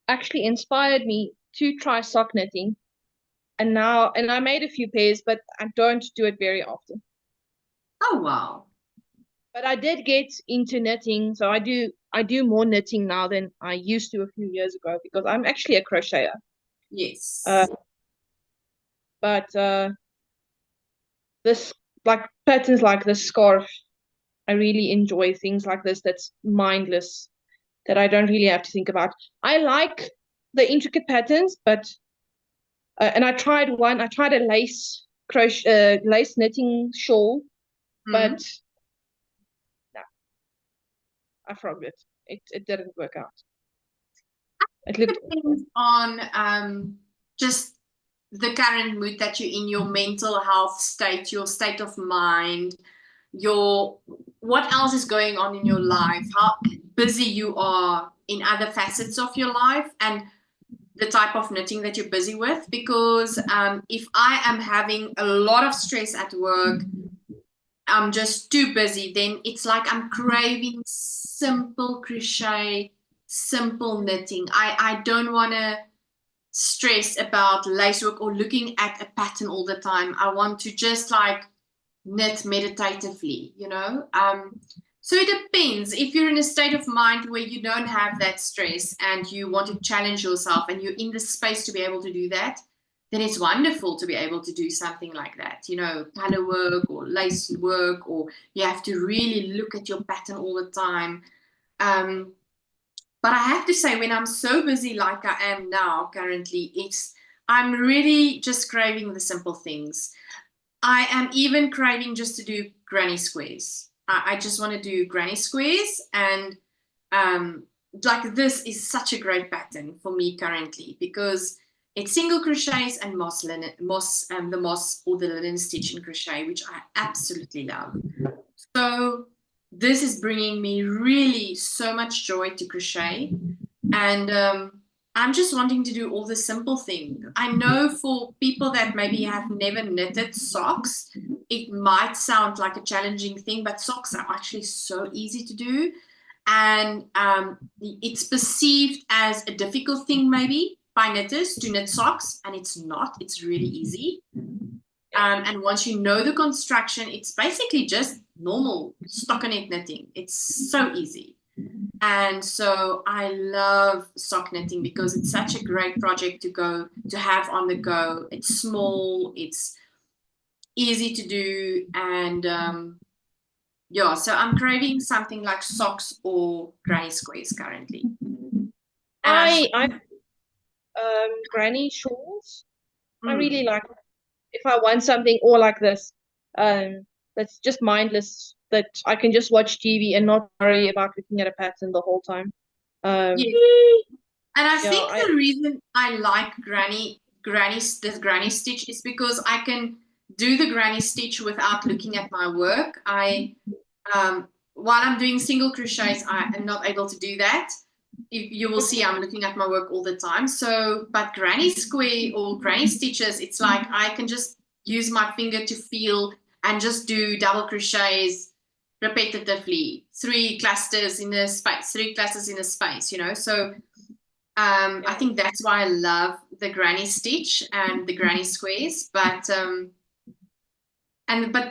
S2: actually inspired me to try sock knitting. And I made a few pairs, but I don't do it very often.
S1: Oh wow.
S2: But I did get into knitting, so I do more knitting now than I used to a few years ago because I'm actually a crocheter.
S1: Yes.
S2: But this, like patterns like this scarf, I really enjoy things like this that's mindless, that I don't really have to think about. I like the intricate patterns, but and I tried a lace knitting shawl, but no, I frogged it. It didn't work out. It
S1: depends on just the current mood that you're in, your mental health state, your state of mind, what else is going on in your life, how busy you are in other facets of your life, and the type of knitting that you're busy with. Because if I am having a lot of stress at work, I'm just too busy, then it's like I'm craving simple crochet, simple knitting. I don't want to stress about lacework or looking at a pattern all the time. I want to just like knit meditatively, so it depends. If you're in a state of mind where you don't have that stress and you want to challenge yourself and you're in the space to be able to do that, then it's wonderful to be able to do something like that, color work or lace work, or you have to really look at your pattern all the time. But I have to say, when I'm so busy like I am now currently, I'm really just craving the simple things. I am even craving just to do granny squares. I just want to do granny squares, and like this is such a great pattern for me currently because it's single crochets and the moss or the linen stitch in crochet, which I absolutely love. So this is bringing me really so much joy to crochet, and I'm just wanting to do all the simple things. I know for people that maybe have never knitted socks, it might sound like a challenging thing, but socks are actually so easy to do, and it's perceived as a difficult thing maybe, by knitters to knit socks, and it's not. It's really easy. And once you know the construction, it's basically just normal stockinette knitting. It's so easy. And so I love sock knitting because it's such a great project to have on the go. It's small, it's easy to do, and yeah, so I'm craving something like socks or granny squares currently.
S2: I granny shawls. I really like it. If I want something all like this, that's just mindless, that I can just watch TV and not worry about looking at a pattern the whole time.
S1: Yes. And I
S2: Yeah,
S1: think the reason I like this granny stitch is because I can do the granny stitch without looking at my work. While I'm doing single crochets, I am not able to do that. You will see I'm looking at my work all the time. So, but granny square or granny stitches, it's like I can just use my finger to feel and just do double crochets repetitively, 3 clusters in a space, 3 clusters in a space, you know. So I think that's why I love the granny stitch and the granny squares. But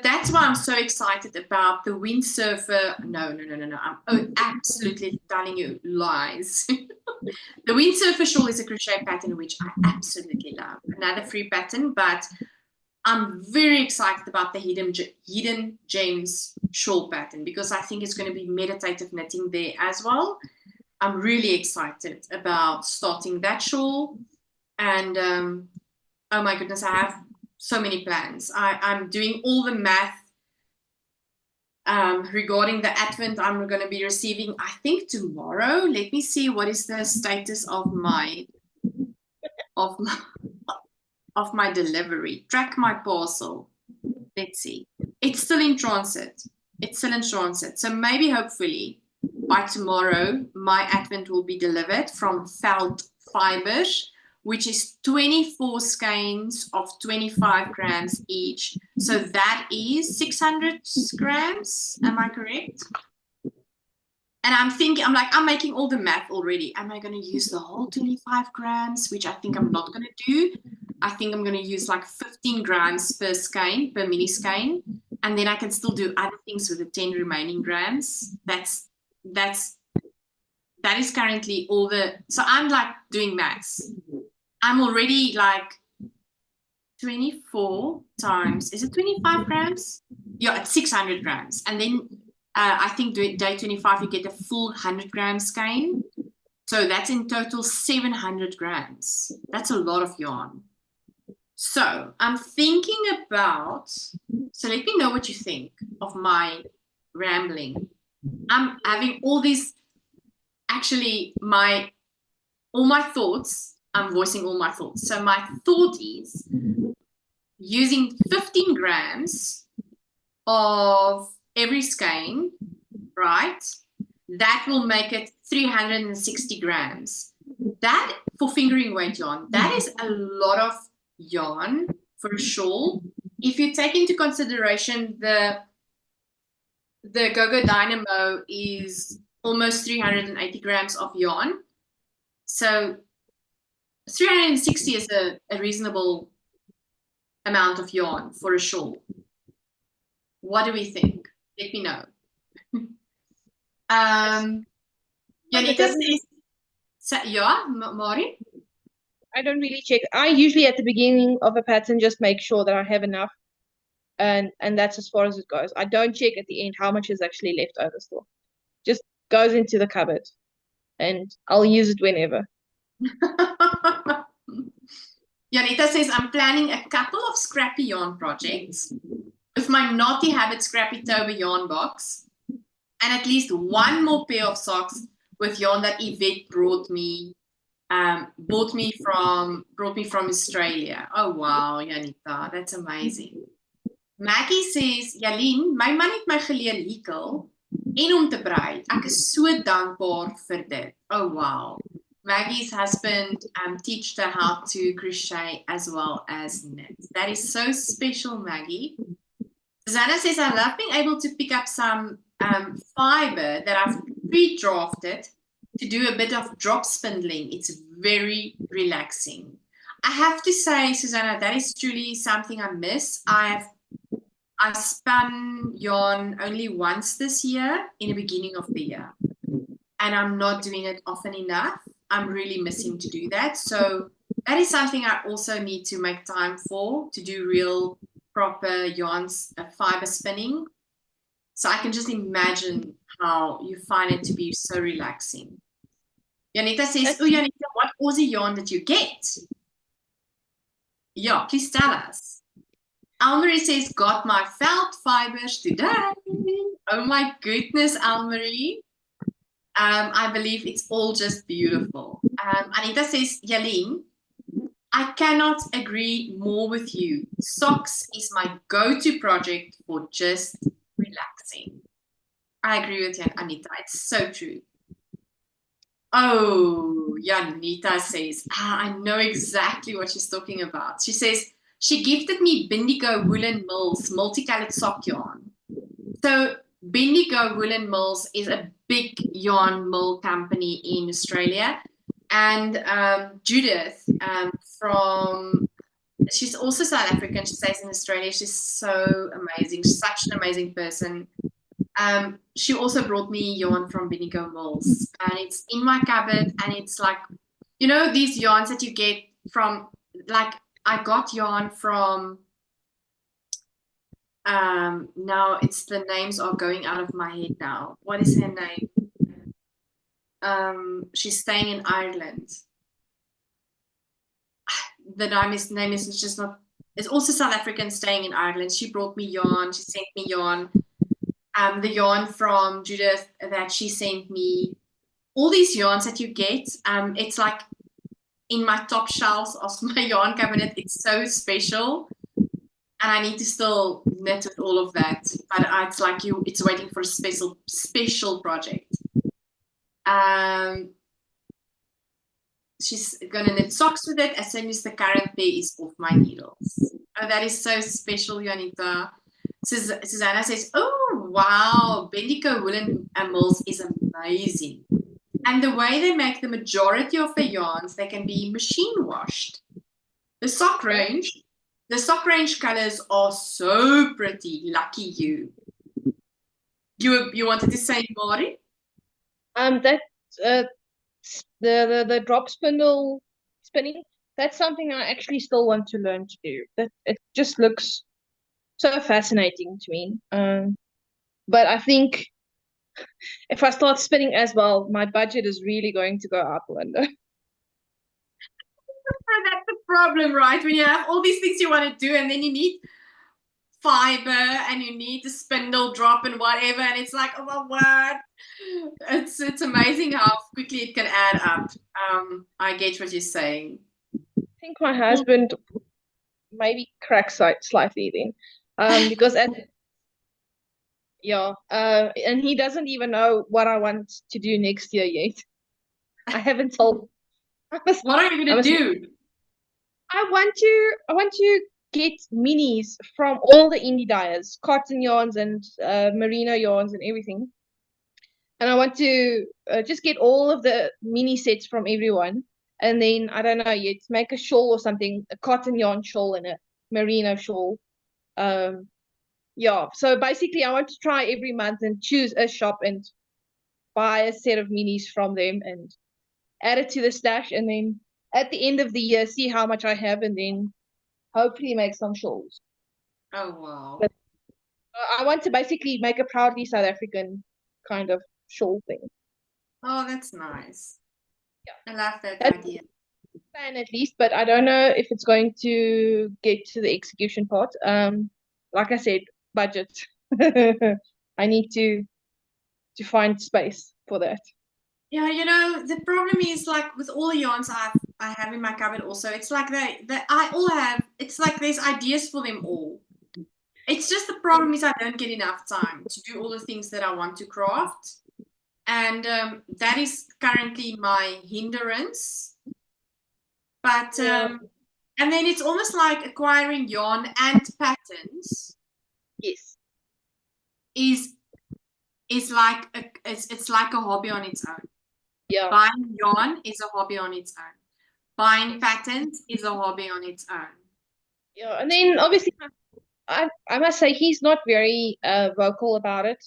S1: that's why I'm so excited about the windsurfer. No. I'm absolutely telling you lies. The windsurfer shawl is a crochet pattern which I absolutely love. Another free pattern, but I'm very excited about the hidden gems shawl pattern because I think it's going to be meditative knitting there as well. I'm really excited about starting that shawl, and oh my goodness, I have so many plans. I'm doing all the math regarding the Advent I'm going to be receiving, I think tomorrow. Let me see what is the status of my delivery. Track my parcel. Let's see. It's still in transit. So maybe, hopefully, by tomorrow, my Advent will be delivered from Felt Fibers, which is 24 skeins of 25 grams each. So that is 600 grams. Am I correct? And I'm making all the math already. Am I going to use the whole 25 grams, which I think I'm not going to do? I think I'm going to use like 15 grams per skein, per mini skein. And then I can still do other things with the 10 remaining grams. That is currently all so I'm like doing maths. I'm already like 24 times, is it 25 grams? Yeah, it's 600 grams. And then I think day 25, you get a full 100 gram skein. So that's in total 700 grams. That's a lot of yarn. So I'm thinking about, so let me know what you think of my rambling. I'm having all these, actually all my thoughts, I'm voicing all my thoughts. So my thought is using 15 grams of every skein, right? That will make it 360 grams. That, for fingering weight yarn, that is a lot of yarn for a shawl. If you take into consideration the Go-Go Dynamo is almost 380 grams of yarn. So 360 is a reasonable amount of yarn for a shawl. What do we think? Let me know. Janita says, yeah, Mari?
S2: I don't really check. I usually at the beginning of a pattern just make sure that I have enough, and that's as far as it goes. I don't check at the end how much is actually left over still. Just goes into the cupboard, and I'll use it whenever.
S1: Janita says, I'm planning a couple of scrappy yarn projects with my Naughty Habit Scrappy Tober yarn box, and at least one more pair of socks with yarn that Yvette brought me from Australia. Oh wow, Janita, that's amazing. Maggie says, Jalene, my man het my geleer hikkel en om te brei. Ek is so dankbaar vir dit. Oh wow. Maggie's husband teached her how to crochet as well as knit. That is so special, Maggie. Susanna says, I love being able to pick up some fiber that I've pre-drafted to do a bit of drop spindling. It's very relaxing. I have to say, Susanna, that is truly something I miss. I spun yarn only once this year in the beginning of the year, and I'm not doing it often enough. I'm really missing to do that. So that is something I also need to make time for, to do real proper yarns, fiber spinning. So I can just imagine how you find it to be so relaxing. Janita says, oh, Janita, what Aussie yarn did you get? Yeah, please tell us. Almarie says, got my felt fibers today. Oh my goodness, Almarie. I believe it's all just beautiful. Anita says, Jalene, I cannot agree more with you. Socks is my go-to project for just relaxing. I agree with you, Anita. It's so true. Oh, Janita says, I know exactly what she's talking about. She says, she gifted me Bindigo Woolen Mills multicolored sock yarn. So Bindigo Woolen Mills is a big yarn mill company in Australia. And Judith she's also South African. She stays in Australia. She's so amazing. She's such an amazing person. She also brought me yarn from Bindigo Mills, and it's in my cupboard, and it's like, you know, these yarns that you get from, like, I got yarn from, now it's, the names are going out of my head now. What is her name? She's staying in Ireland. The name is just not, it's also South African, staying in Ireland. She brought me yarn. She sent me yarn. The yarn from Judith that she sent me, all these yarns that you get, it's like in my top shelves of my yarn cabinet. It's so special, and I need to still knit with all of that, but it's like it's waiting for a special project. She's gonna knit socks with it as soon as the current pair is off my needles. Oh, that is so special, Janita. Susanna says, oh, wow, Bendigo Woolen Mills is amazing. And the way they make the majority of the yarns, they can be machine washed. The sock range colors are so pretty. Lucky you. You wanted to say, Mari?
S2: That the drop spinning, that's something I actually still want to learn to do. That it just looks so fascinating to me. But I think if I start spinning as well, my budget is really going to go up, Linda.
S1: That's the problem, right? When you have all these things you want to do, and then you need fiber, and you need the spindle drop and whatever, and it's like, oh my word. It's amazing how quickly it can add up. I get what you're saying.
S2: I think my husband maybe cracks slightly then, because and he doesn't even know what I want to do next year yet. I haven't told.
S1: What are you gonna do?
S2: I want to get minis from all the indie dyers, cotton yarns and merino yarns and everything. And I want to just get all of the mini sets from everyone. And then, I don't know yet, make a shawl or something, a cotton yarn shawl and a merino shawl. So basically I want to try every month and choose a shop and buy a set of minis from them and add it to the stash. And then at the end of the year, see how much I have and then hopefully make some shawls.
S1: Oh, wow.
S2: But I want to basically make a proudly South African kind of shawl thing.
S1: Oh, that's nice.
S2: Yeah.
S1: I love that idea.
S2: Plan at least, but I don't know if it's going to get to the execution part. Like I said, budget. I need to find space for that.
S1: Yeah, you know, the problem is, like, with all the yarns I have in my cupboard also, it's like it's like there's ideas for them all. It's just the problem is I don't get enough time to do all the things that I want to craft. And that is currently my hindrance. But and then it's almost like acquiring yarn and patterns.
S2: Yes.
S1: Is like it's like a hobby on its own.
S2: Yeah.
S1: Buying yarn is a hobby on its own. Buying patterns is a hobby on its own.
S2: Yeah. And then obviously I must say he's not very vocal about it.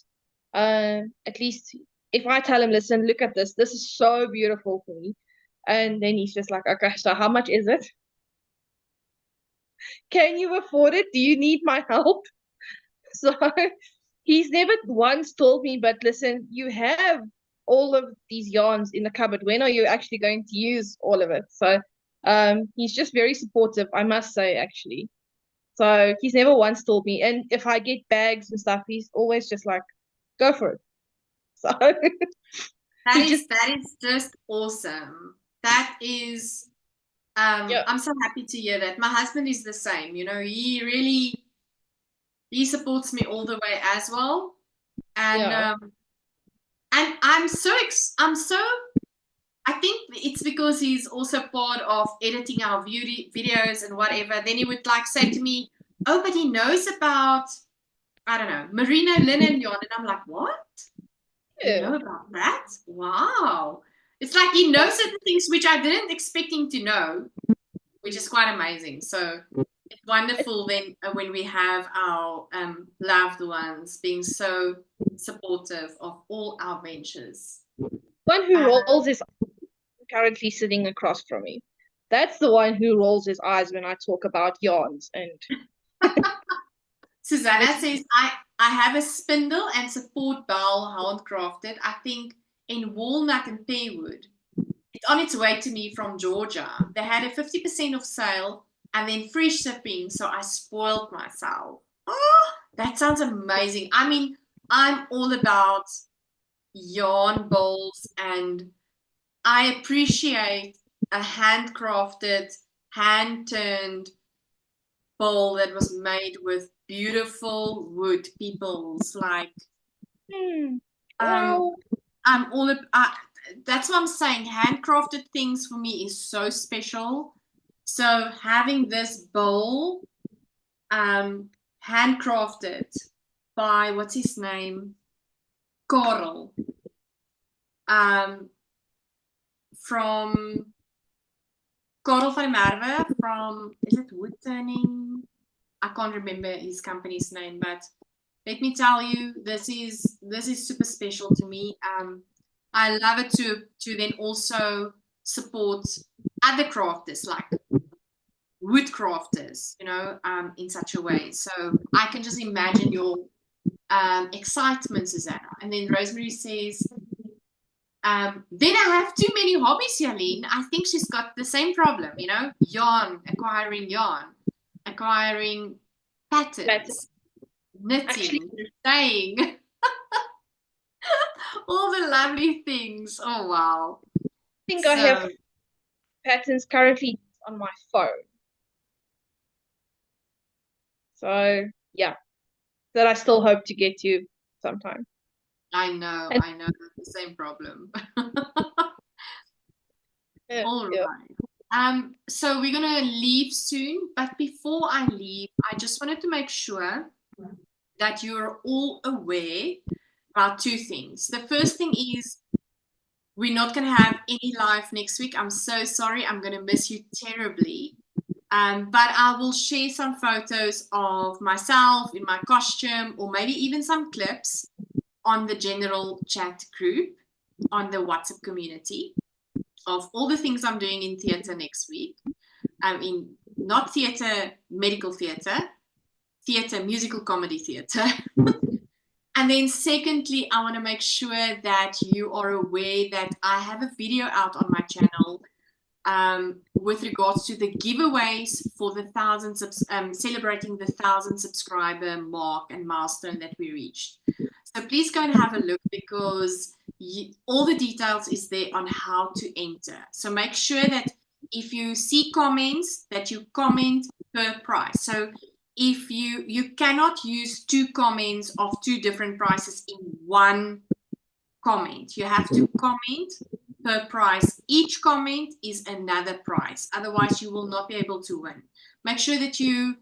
S2: At least if I tell him, listen, look at this. This is so beautiful for me. And then he's just like, okay, so how much is it? Can you afford it? Do you need my help? So he's never once told me, but listen, you have all of these yarns in the cupboard. When are you actually going to use all of it? So he's just very supportive, I must say, actually. So he's never once told me. And if I get bags and stuff, he's always just like, go for it. So
S1: that is just awesome. That is
S2: yeah.
S1: I'm so happy to hear that. My husband is the same, you know, he supports me all the way as well. And
S2: Yeah.
S1: and I think it's because he's also part of editing our videos and whatever. Then he would like say to me, oh, but he knows about, I don't know, merino linen yarn. And I'm like, what? You know about that? Wow. It's like he knows certain things which I didn't expect him to know, which is quite amazing. So it's wonderful then when we have our loved ones being so supportive of all our ventures.
S2: One who rolls his eyes currently sitting across from me. That's the one who rolls his eyes when I talk about yarns. And
S1: Susanna says, I have a spindle and support bowl handcrafted, I think in walnut and pearwood. It's on its way to me from Georgia. They had a 50% off sale and then free shipping, so I spoiled myself. Oh, that sounds amazing. I mean, I'm all about yarn bowls, and I appreciate a handcrafted, hand-turned bowl that was made with beautiful wood peoples. Like,
S2: wow.
S1: I'm all that's what I'm saying. Handcrafted things for me is so special. So having this bowl, handcrafted by what's his name, Karel, from Karel van der Merwe from, is it wood turning? I can't remember his company's name, but let me tell you, this is super special to me. I love it to then also support other crafters, like wood crafters, you know, in such a way. So I can just imagine your excitement, Susanna. And then Rosemary says, then I have too many hobbies, Jalene. I think she's got the same problem, you know, acquiring patterns, knitting, saying all the lovely things. Oh, wow.
S2: I think I have patterns currently on my phone. So, yeah, that I still hope to get to sometime.
S1: I know, that's the same problem. All right. So we're gonna leave soon, but before I leave, I just wanted to make sure that you're all aware about two things. The first thing is we're not gonna have any live next week. I'm so sorry. I'm gonna miss you terribly. But I will share some photos of myself in my costume, or maybe even some clips on the general chat group on the WhatsApp community of all the things I'm doing in theatre next week. In not theatre, medical theatre, musical comedy theatre. And then secondly, I want to make sure that you are aware that I have a video out on my channel with regards to the giveaways for the celebrating the 1,000 subscriber mark and milestone that we reached. So please go and have a look, because all the details is there on how to enter. So make sure that if you see comments, that you comment per price. So if you cannot use 2 comments of 2 different prices in one comment, you have to comment per price. Each comment is another price. Otherwise, you will not be able to win. Make sure that you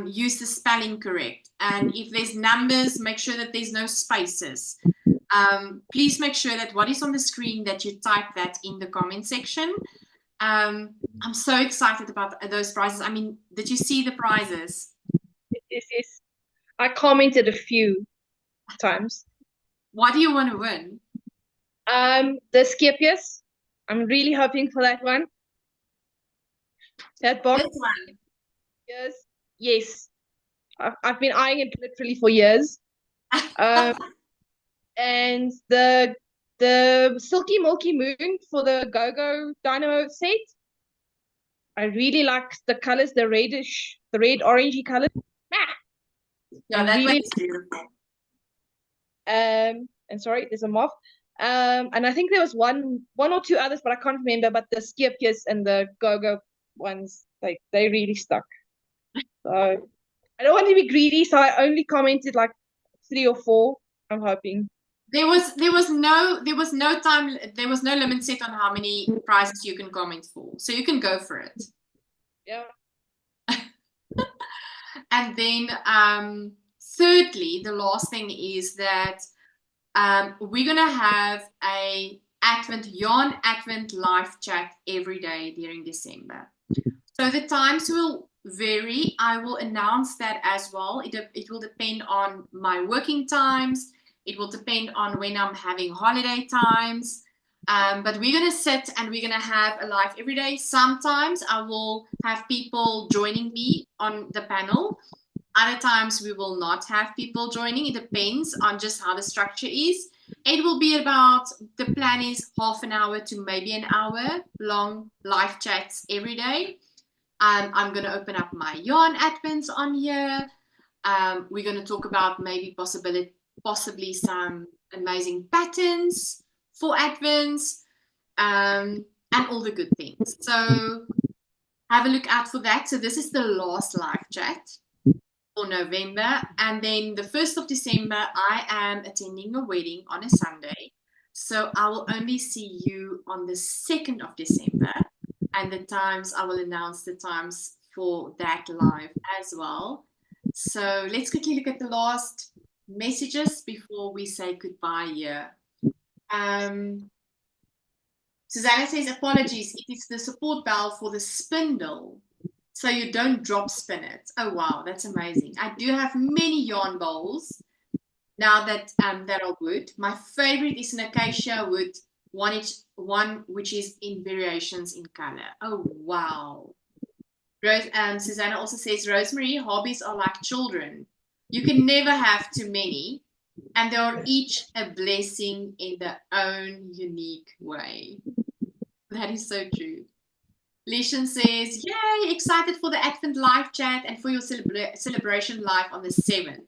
S1: use the spelling correct. And if there's numbers, make sure that there's no spaces. Please make sure that what is on the screen that you type that in the comment section. I'm so excited about those prizes. I mean, did you see the prizes?
S2: Yes. I commented a few times.
S1: What do you want to win?
S2: The Scipius. I'm really hoping for that one. That box.
S1: This one.
S2: Yes. I've been eyeing it literally for years. And the Silky Milky Moon for the Go-Go Dynamo set. I really like the colors, the red orangey colors.
S1: Yeah, that one is beautiful.
S2: And sorry, there's a moth. And I think there was one or two others, but I can't remember. But the Scipius and the Go-Go ones, they really stuck. So I don't want to be greedy, so I only commented like 3 or 4. I'm hoping.
S1: There was no limit set on how many prizes you can comment for, so you can go for it.
S2: Yeah.
S1: And then thirdly, the last thing is that we're gonna have a yarn Advent live chat every day during December. So the times will vary. I will announce that as well. It will depend on my working times. It will depend on when I'm having holiday times. But we're going to sit and we're going to have a live every day. Sometimes I will have people joining me on the panel. Other times we will not have people joining. It depends on just how the structure is. It will be about, the plan is half an hour to maybe an hour long live chats every day. I'm going to open up my yarn advents on here. We're going to talk about maybe possibly some amazing patterns for advents, and all the good things. So have a look out for that. So this is the last live chat for November. And then the 1st of December, I am attending a wedding on a Sunday. So I will only see you on the 2nd of December. And the times, I will announce the times for that live as well. So let's quickly look at the last messages before we say goodbye here. Susanna says, apologies, it is the support bell for the spindle, so you don't drop spin it. Oh wow, that's amazing. I do have many yarn bowls now that are wood. My favorite is an acacia wood, one which is in variations in color. Oh wow. Susanna also says, Rosemary, hobbies are like children. You can never have too many, and they are each a blessing in their own unique way. That is so true. Lishan says, yay, excited for the Advent live chat and for your celebration live on the 7th.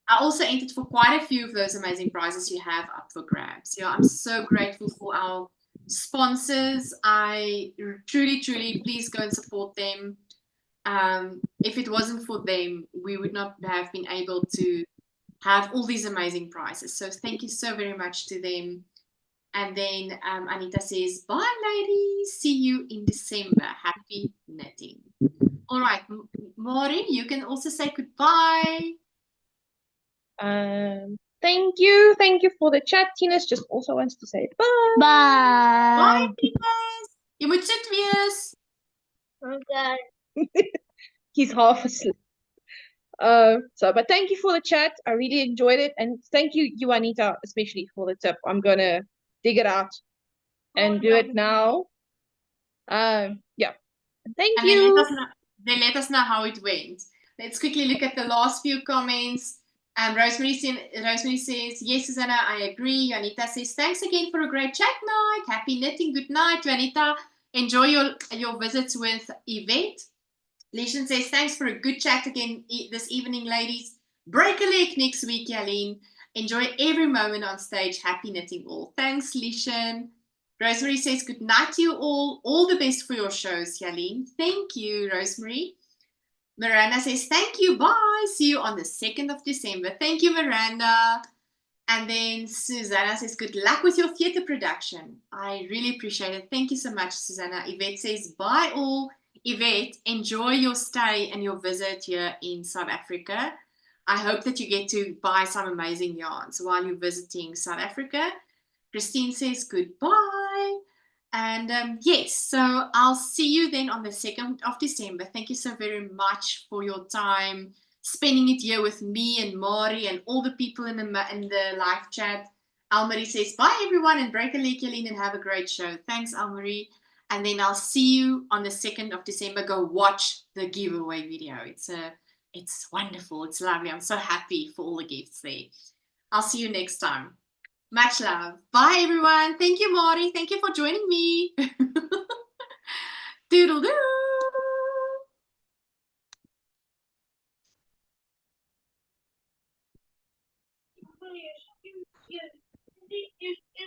S1: I also entered for quite a few of those amazing prizes you have up for grabs. Yeah, I'm so grateful for our sponsors. I truly, please go and support them. If it wasn't for them, we would not have been able to have all these amazing prizes. So thank you so very much to them. And then Anita says, bye, ladies. See you in December. Happy knitting. All right, Maureen, you can also say goodbye.
S2: Thank you for the chat. Tinus just also wants to say bye.
S3: Bye.
S1: Bye, Tinus. Je moet sit wees.
S3: Okay.
S2: He's half asleep. But thank you for the chat. I really enjoyed it, and thank you, Anita, especially for the tip. I'm gonna dig it out and do it now. Yeah. Thank you.
S1: Then let us know how it went. Let's quickly look at the last few comments. Rosemary says, yes, Susanna, I agree. Janita says, thanks again for a great chat night. Happy knitting. Good night, Janita. Enjoy your visits with Yvette. Lishan says, thanks for a good chat again this evening, ladies. Break a leg next week, Jalene. Enjoy every moment on stage. Happy knitting all. Thanks, Lishan. Rosemary says, good night to you all. All the best for your shows, Jalene. Thank you, Rosemary. Miranda says, thank you. Bye. See you on the 2nd of December. Thank you, Miranda. And then Susanna says, good luck with your theatre production. I really appreciate it. Thank you so much, Susanna. Yvette says, bye all. Yvette, enjoy your stay and your visit here in South Africa. I hope that you get to buy some amazing yarns while you're visiting South Africa. Christine says goodbye. And yes, so I'll see you then on the 2nd of December. Thank you so very much for your time spending it here with me and Mari and all the people in the live chat. Almarie says bye everyone and break a leg, Jalene, and have a great show. Thanks, Almarie. And then I'll see you on the 2nd of December. Go watch the giveaway video. It's wonderful. It's lovely. I'm so happy for all the gifts there. I'll see you next time. Much love. Bye, everyone. Thank you, Mari. Thank you for joining me. Doodle-doo.
S3: You